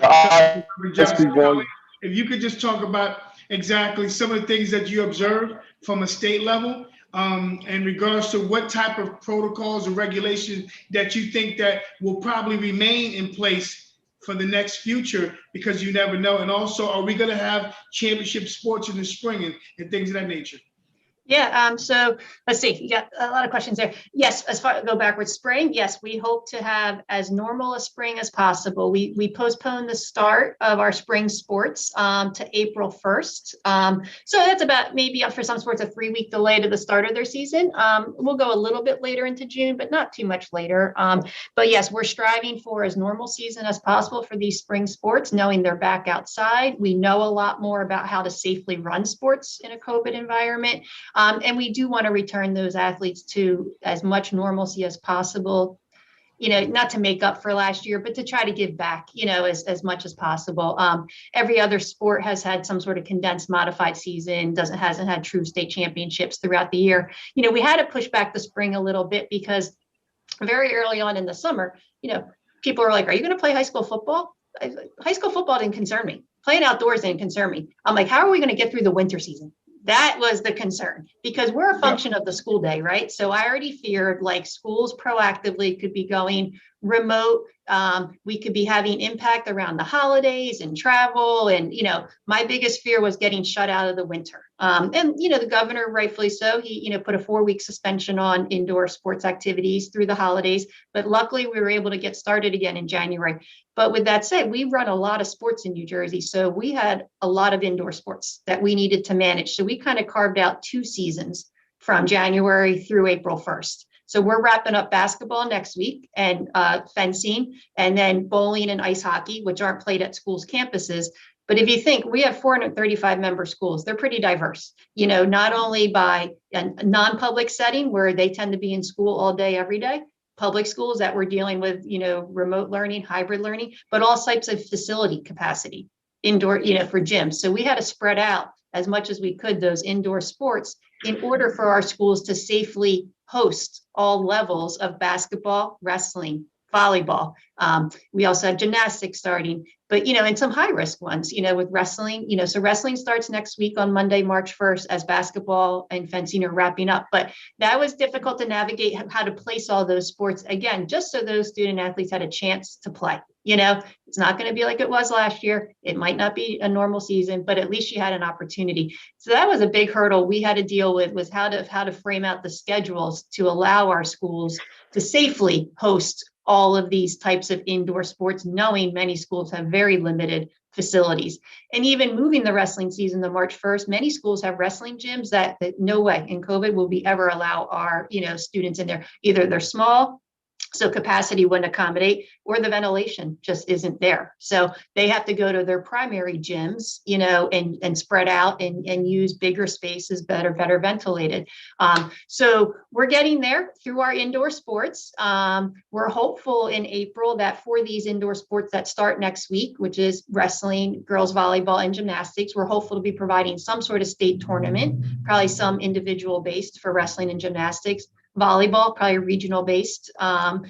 Yes, Colleen. If you could just talk about exactly some of the things that you observed from a state level in regards to what type of protocols and regulations that you think that will probably remain in place for the next future, because you never know. And also, are we going to have championship sports in the spring and things of that nature? Yeah, so let's see, you got a lot of questions there. Yes, as far go backwards, spring, yes, we hope to have as normal a spring as possible. We postponed the start of our spring sports to April 1st. So that's about maybe for some sports a 3-week delay to the start of their season. We'll go a little bit later into June, but not too much later. But yes, we're striving for as normal season as possible for these spring sports, knowing they're back outside. We know a lot more about how to safely run sports in a COVID environment. And we do want to return those athletes to as much normalcy as possible, not to make up for last year, but to try to give back, as much as possible. Every other sport has had some sort of condensed modified season, hasn't had true state championships throughout the year. We had to push back the spring a little bit because very early on in the summer, people are like, are you going to play high school football? High school football didn't concern me. Playing outdoors didn't concern me. I'm like, how are we going to get through the winter season? That was the concern, because we're a function of the school day, right? So I already feared like schools proactively could be going remote. We could be having impact around the holidays and travel. And, my biggest fear was getting shut out of the winter. And, the governor, rightfully so, he, put a 4-week suspension on indoor sports activities through the holidays. But luckily we were able to get started again in January. But with that said, we run a lot of sports in New Jersey. So we had a lot of indoor sports that we needed to manage. So we kind of carved out 2 seasons from January through April 1st. So we're wrapping up basketball next week and fencing, and then bowling and ice hockey, which aren't played at schools' campuses. But if you think, we have 435 member schools, they're pretty diverse, not only by a non-public setting where they tend to be in school all day, every day, public schools that we're dealing with, remote learning, hybrid learning, but all types of facility capacity, indoor, for gyms. So we had to spread out as much as we could those indoor sports in order for our schools to safely host all levels of basketball, wrestling, volleyball. We also have gymnastics starting, but, and some high risk ones, with wrestling, so wrestling starts next week on Monday, March 1st, as basketball and fencing are wrapping up. But that was difficult to navigate how to place all those sports, again, just so those student athletes had a chance to play. It's not going to be like it was last year. It might not be a normal season, but at least you had an opportunity. So that was a big hurdle we had to deal with, was how to frame out the schedules to allow our schools to safely host all of these types of indoor sports, knowing many schools have very limited facilities. And even moving the wrestling season to March 1st, many schools have wrestling gyms that no way in COVID will we ever allow our students in there. Either they're small, so capacity wouldn't accommodate, or the ventilation just isn't there. So they have to go to their primary gyms, and spread out and use bigger spaces, better ventilated. So we're getting there through our indoor sports. We're hopeful in April that for these indoor sports that start next week, which is wrestling, girls volleyball, and gymnastics, we're hopeful to be providing some sort of state tournament, probably some individual based for wrestling and gymnastics. Volleyball, probably regional based, but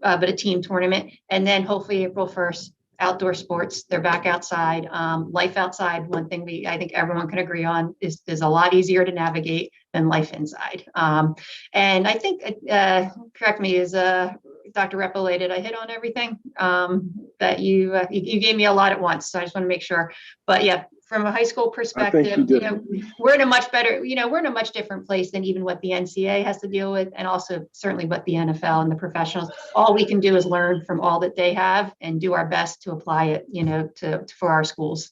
a team tournament. And then hopefully April 1st, outdoor sports, they're back outside. Life outside, one thing I think everyone can agree on is a lot easier to navigate than life inside. And I think, correct me, is Dr. Repole, did I hit on everything that you gave me a lot at once? So I just want to make sure. But yeah, from a high school perspective, we're in a much better, we're in a much different place than even what the Ncaa has to deal with, and also certainly what the NFL and the professionals. All we can do is learn from all that they have and do our best to apply it, for our schools.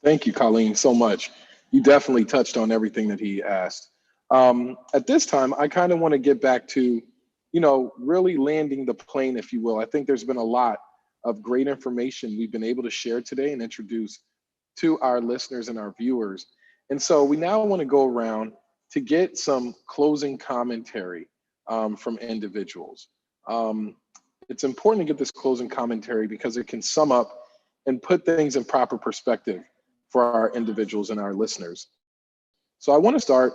Thank you, Colleen, so much. You definitely touched on everything that he asked. At this time, I kind of want to get back to, really landing the plane, if you will. I think there's been a lot of great information we've been able to share today and introduce to our listeners and our viewers. And so we now want to go around to get some closing commentary from individuals. It's important to get this closing commentary because it can sum up and put things in proper perspective for our individuals and our listeners. So I want to start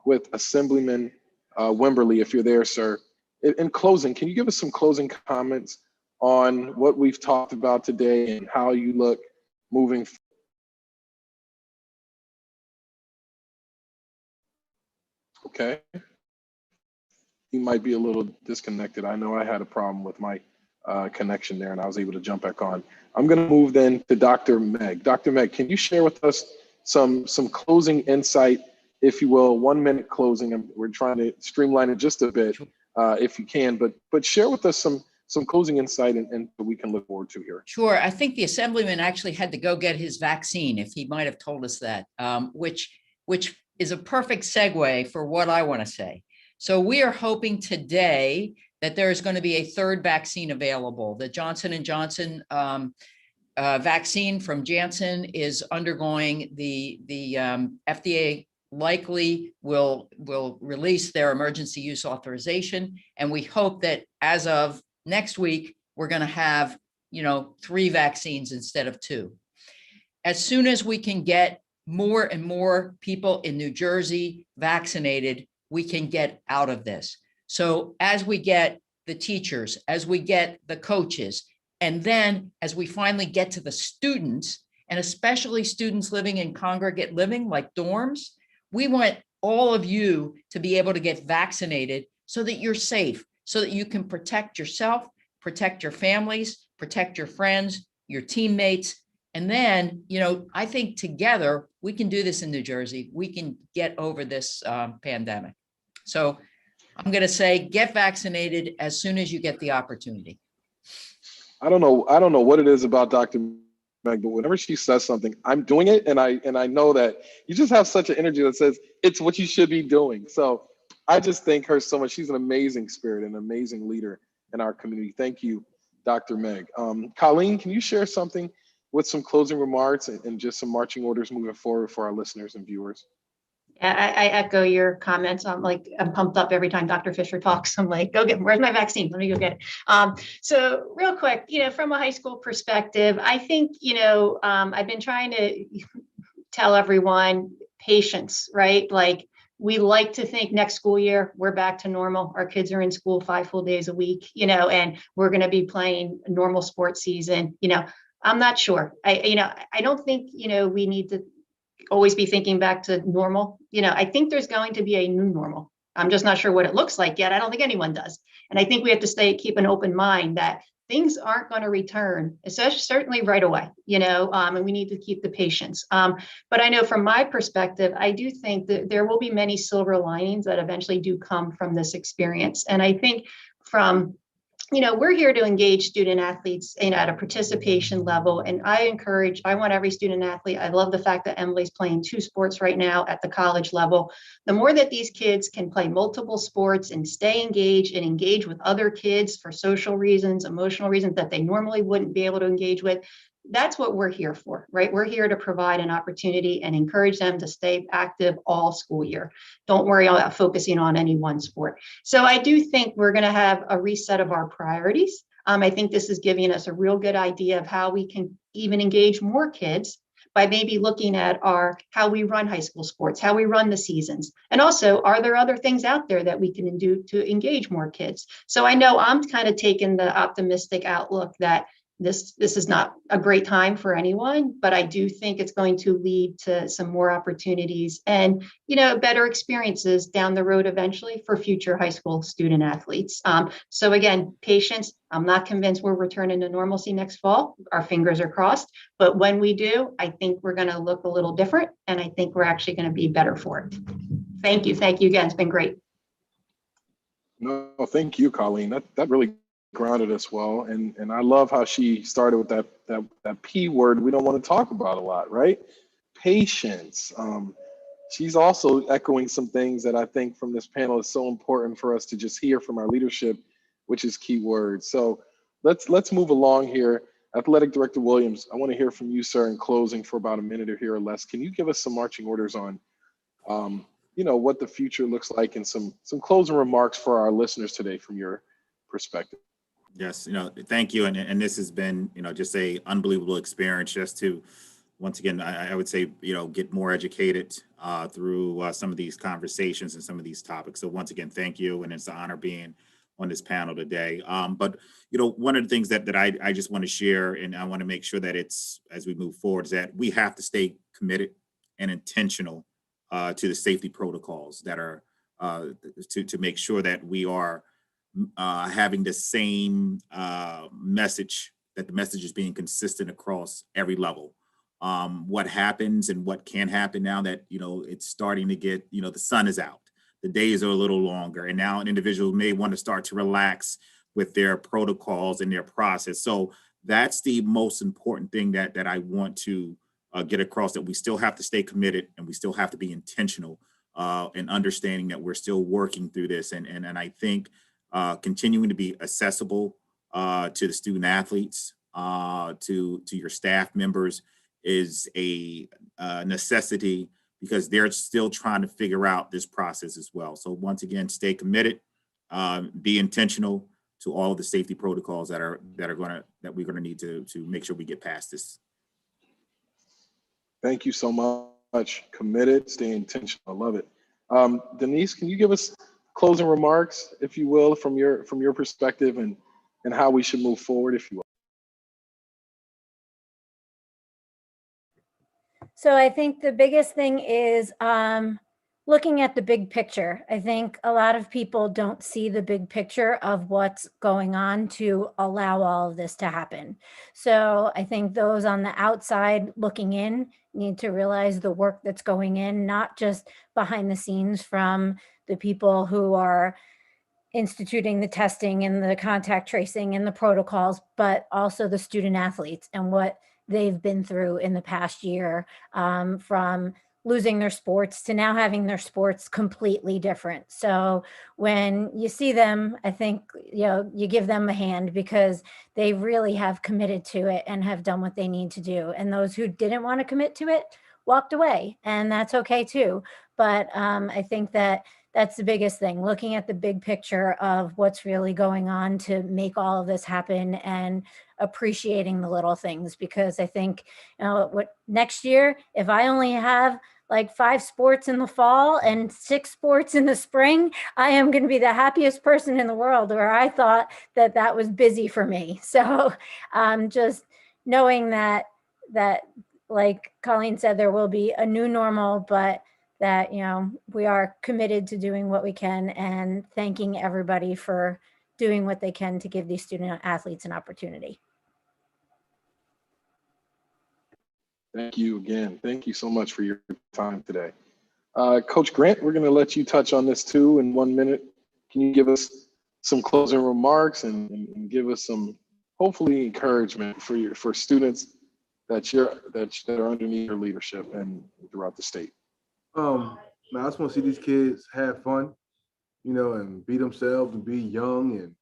with Assemblyman Wimberly, if you're there, sir. In closing, can you give us some closing comments on what we've talked about today and how you look moving. Okay. He might be a little disconnected. I know I had a problem with my connection there and I was able to jump back on. I'm going to move then to Dr. Meg. Dr. Meg, can you share with us some closing insight, if you will, 1 minute closing? And we're trying to streamline it just a bit, if you can, but share with us some closing insight and we can look forward to here. Sure. I think the Assemblyman actually had to go get his vaccine, if he might have told us that, which is a perfect segue for what I want to say. So we are hoping today that there is going to be a third vaccine available. The Johnson & Johnson vaccine from Janssen is undergoing the FDA likely will release their emergency use authorization. And we hope that as of next week, we're going to have, 3 vaccines instead of 2. As soon as we can get more and more people in New Jersey vaccinated, we can get out of this. So as we get the teachers, as we get the coaches, and then as we finally get to the students, and especially students living in congregate living like dorms, we want all of you to be able to get vaccinated so that you're safe, so that you can protect yourself, protect your families, protect your friends, your teammates. And then, I think together we can do this in New Jersey. We can get over this pandemic. So I'm going to say, get vaccinated as soon as you get the opportunity. I don't know what it is about Dr. Meg, but whenever she says something, I'm doing it. And I know that you just have such an energy that says it's what you should be doing. So I just thank her so much. She's an amazing spirit, an amazing leader in our community. Thank you, Dr. Meg. Colleen, can you share something with some closing remarks and just some marching orders moving forward for our listeners and viewers? I echo your comments. I'm pumped up every time Dr. Fisher talks. I'm like, where's my vaccine? Let me go get it. So real quick, from a high school perspective, I think, I've been trying to tell everyone patience, right? Like, we like to think next school year, we're back to normal. Our kids are in school 5 full days a week, and we're going to be playing a normal sports season. I'm not sure. I don't think, we need to always be thinking back to normal. I think there's going to be a new normal. I'm just not sure what it looks like yet. I don't think anyone does. And I think we have to keep an open mind that things aren't going to return, especially certainly right away, and we need to keep the patience. But I know from my perspective, I do think that there will be many silver linings that eventually do come from this experience. And I think from we're here to engage student athletes at a participation level. And I want every student athlete. I love the fact that Emily's playing 2 sports right now at the college level. The more that these kids can play multiple sports and stay engaged and engage with other kids for social reasons, emotional reasons that they normally wouldn't be able to engage with, that's what we're here for, right? We're here to provide an opportunity and encourage them to stay active all school year. Don't worry about focusing on any one sport. So I do think we're going to have a reset of our priorities. I think this is giving us a real good idea of how we can even engage more kids by maybe looking at how we run high school sports, how we run the seasons. And also, are there other things out there that we can do to engage more kids? So I know I'm kind of taking the optimistic outlook that this is not a great time for anyone, but I do think it's going to lead to some more opportunities and, better experiences down the road eventually for future high school student athletes. So again, patience. I'm not convinced we're returning to normalcy next fall. Our fingers are crossed. But when we do, I think we're going to look a little different. And I think we're actually going to be better for it. Thank you. Thank you again. It's been great. No, thank you, Colleen. That really grounded us well. And I love how she started with that P word we don't want to talk about a lot, right? Patience. She's also echoing some things that I think from this panel is so important for us to just hear from our leadership, which is key words. So let's move along here. Athletic Director Williams, I want to hear from you, sir, in closing for about a minute or here or less. Can you give us some marching orders on what the future looks like and some closing remarks for our listeners today from your perspective? Yes, thank you. And this has been, just a unbelievable experience just to, once again, I would say, get more educated through some of these conversations and some of these topics. So once again, thank you. And it's an honor being this panel today. But one of the things that I just want to share, and I want to make sure that it's, as we move forward, is that we have to stay committed and intentional to the safety protocols that are to make sure that we are having the same message, that the message is being consistent across every level. What happens and what can happen now that, it's starting to get, the sun is out, the days are a little longer, and now an individual may want to start to relax with their protocols and their process. So that's the most important thing that I want to get across, that we still have to stay committed and we still have to be intentional in understanding that we're still working through this. And I think continuing to be accessible to the student athletes, to your staff members is a necessity, because they're still trying to figure out this process as well. So once again, stay committed, be intentional to all of the safety protocols that we're going to need to make sure we get past this. Thank you so much. Committed, stay intentional. I love it. Denise, can you give us closing remarks, if you will, from your perspective, and how we should move forward, if you will? So I think the biggest thing is looking at the big picture. I think a lot of people don't see the big picture of what's going on to allow all of this to happen. So I think those on the outside looking in need to realize the work that's going in, not just behind the scenes from the people who are instituting the testing and the contact tracing and the protocols, but also the student athletes and what they've been through in the past year, from losing their sports to now having their sports completely different. So when you see them, I think, you give them a hand, because they really have committed to it and have done what they need to do. And those who didn't want to commit to it walked away, and that's okay too. But I think that's the biggest thing, looking at the big picture of what's really going on to make all of this happen, and appreciating the little things. Because I think, what next year, if I only have like 5 sports in the fall and 6 sports in the spring, I am going to be the happiest person in the world, where I thought that was busy for me. So just knowing that, like Colleen said, there will be a new normal, but that, we are committed to doing what we can, and thanking everybody for doing what they can to give these student athletes an opportunity. Thank you again. Thank you so much for your time today. Coach Grant, we're going to let you touch on this too in 1 minute. Can you give us some closing remarks and give us some, hopefully, encouragement for students that are underneath your leadership and throughout the state? I just want to see these kids have fun, and be themselves and be young,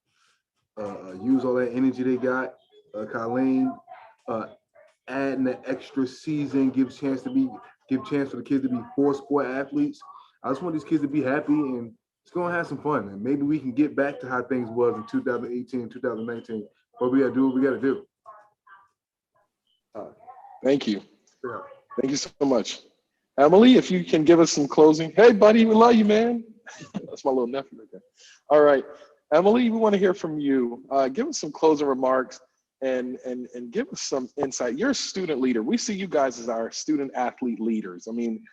and use all that energy they got. Colleen, adding the extra season gives chance for the kids to be 4-sport athletes. I just want these kids to be happy, and it's going to have some fun. And maybe we can get back to how things was in 2018, 2019. But we got to do what we got to do. Thank you. Yeah. Thank you so much. Emily, if you can give us some closing. Hey, buddy, we love you, man. That's my little nephew right there. All right. Emily, we want to hear from you. Give us some closing remarks and give us some insight. You're a student leader. We see you guys as our student athlete leaders. I mean,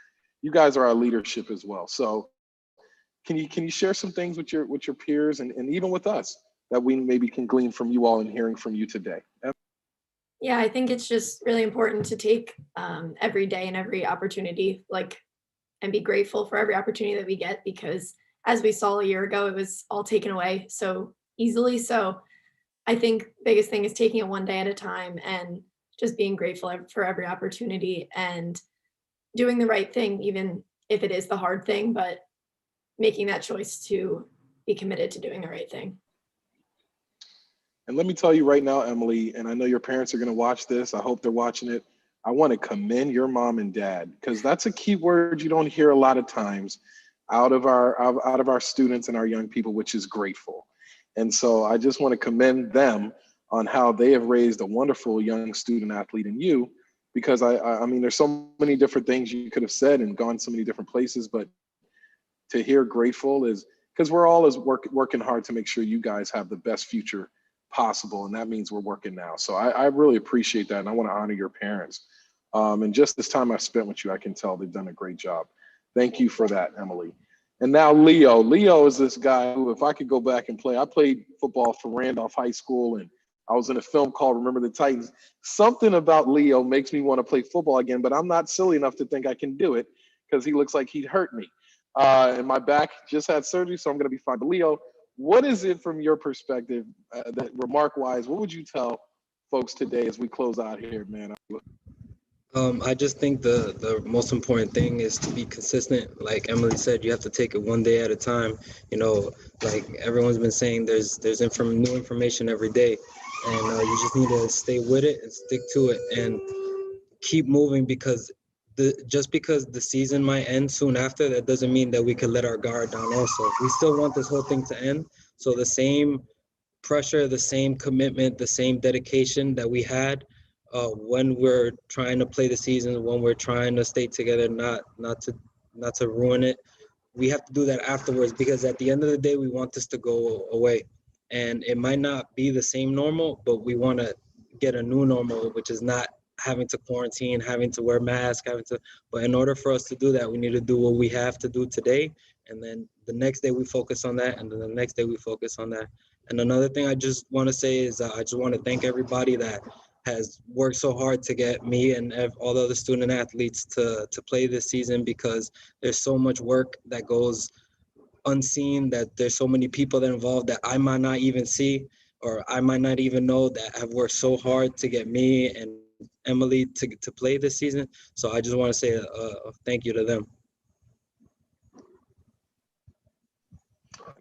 you guys are our leadership as well. So can you share some things with your peers and even with us that we maybe can glean from you all and hearing from you today? Yeah, I think it's just really important to take every day and every opportunity, and be grateful for every opportunity that we get, because as we saw a year ago, it was all taken away so easily. So I think biggest thing is taking it one day at a time, and just being grateful for every opportunity, and doing the right thing, even if it is the hard thing, but making that choice to be committed to doing the right thing. And let me tell you right now, Emily, and I know your parents are going to watch this. I hope they're watching it. I want to commend your mom and dad, because that's a key word you don't hear a lot of times out of our students and our young people, which is grateful. And so I just want to commend them on how they have raised a wonderful young student athlete in you, because I mean, there's so many different things you could have said and gone so many different places, but to hear grateful is because we're all working hard to make sure you guys have the best future possible. And that means we're working now. So I really appreciate that. And I want to honor your parents. And just this time I've spent with you, I can tell they've done a great job. Thank you for that, Emily. And now Leo. Leo is this guy who, if I could go back and play, I played football for Randolph High School, and I was in a film called Remember the Titans. Something about Leo makes me want to play football again, but I'm not silly enough to think I can do it because he looks like he'd hurt me. And my back just had surgery, so I'm going to be fine. But Leo, what is it from your perspective, that remark-wise, what would you tell folks today as we close out here, man? I just think the most important thing is to be consistent. Like Emily said, you have to take it one day at a time. You know, like everyone's been saying, there's new information every day, and you just need to stay with it and stick to it and keep moving, because just because the season might end soon after, that doesn't mean that we could let our guard down also. We still want this whole thing to end. So the same pressure, the same commitment, the same dedication that we had when we're trying to play the season, when we're trying to stay together, not to ruin it, we have to do that afterwards, because at the end of the day, we want this to go away. And it might not be the same normal, but we want to get a new normal, which is not having to quarantine, having to wear masks, but in order for us to do that, we need to do what we have to do today. And then the next day we focus on that. And then the next day we focus on that. And another thing I just want to say is I just want to thank everybody that has worked so hard to get me and all the other student athletes to play this season, because there's so much work that goes unseen, that there's so many people that are involved that I might not even see, or I might not even know, that have worked so hard to get me and Emily to play this season. So I just want to say a thank you to them.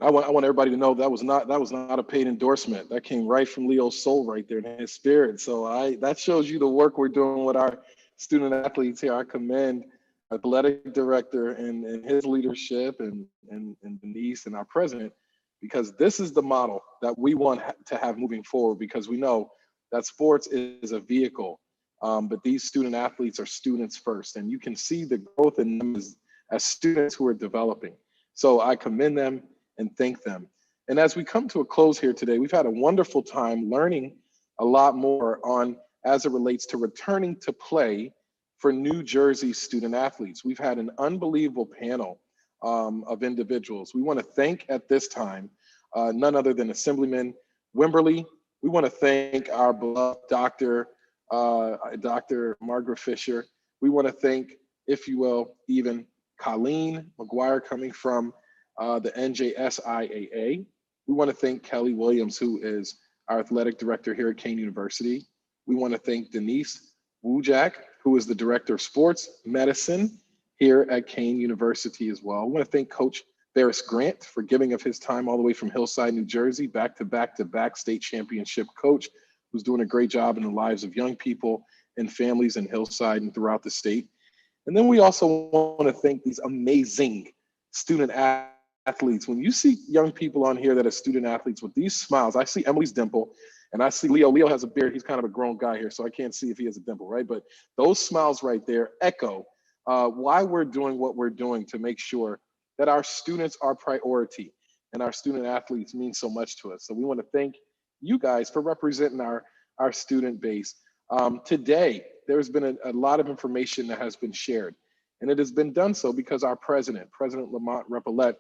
I want everybody to know that was not a paid endorsement. That came right from Leo's soul right there in his spirit. So that shows you the work we're doing with our student athletes here. I commend our athletic director and his leadership and Denise and our president, because this is the model that we want to have moving forward, because we know that sports is a vehicle, but these student athletes are students first, and you can see the growth in them as students who are developing. So I commend them and thank them. And as we come to a close here today, we've had a wonderful time learning a lot more on as it relates to returning to play for New Jersey student athletes. We've had an unbelievable panel of individuals. We want to thank at this time none other than Assemblyman Wimberly. We want to thank our beloved Dr. Margaret Fisher. We want to thank, if you will, even Colleen Mcguire coming from the NJSIAA. We want to thank Kelly Williams, who is our athletic director here at Kean University. We want to thank Denise Wujak, who is the director of sports medicine here at Kean University as well. We want to thank Coach Barris Grant for giving of his time all the way from Hillside, New Jersey, back-to-back state championship coach, who's doing a great job in the lives of young people and families in Hillside and throughout the state. And then we also want to thank these amazing student athletes. When you see young people on here that are student athletes with these smiles, I see Emily's dimple and I see Leo. Leo has a beard. He's kind of a grown guy here, so I can't see if he has a dimple, right? But those smiles right there echo why we're doing what we're doing, to make sure that our students are priority and our student athletes mean so much to us. So we want to thank you guys for representing our student base. Today, there's been a lot of information that has been shared, and it has been done so because our President Lamont Repollet,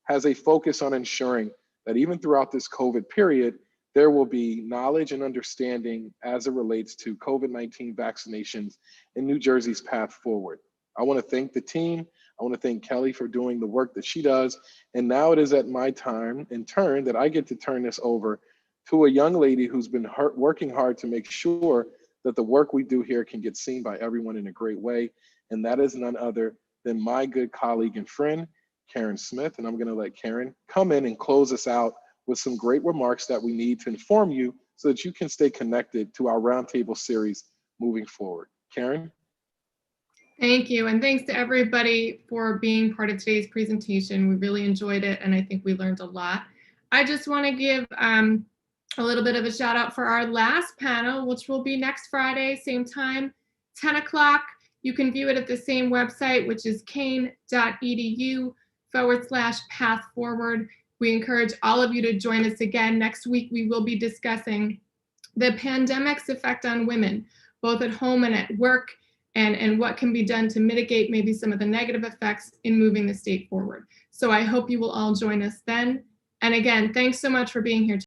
has a focus on ensuring that even throughout this COVID period, there will be knowledge and understanding as it relates to COVID-19 vaccinations in New Jersey's path forward. I want to thank the team. I want to thank Kelly for doing the work that she does. And now it is at my time in turn that I get to turn this over to a young lady who's been working hard to make sure that the work we do here can get seen by everyone in a great way. And that is none other than my good colleague and friend, Karen Smith. And I'm going to let Karen come in and close us out with some great remarks that we need to inform you so that you can stay connected to our roundtable series moving forward. Karen? Thank you. And thanks to everybody for being part of today's presentation. We really enjoyed it, and I think we learned a lot. I just want to give a little bit of a shout out for our last panel, which will be next Friday, same time, 10 o'clock. You can view it at the same website, which is kean.edu/pathforward. We encourage all of you to join us again. Next week, we will be discussing the pandemic's effect on women, both at home and at work, and what can be done to mitigate maybe some of the negative effects in moving the state forward. So I hope you will all join us then. And again, thanks so much for being here.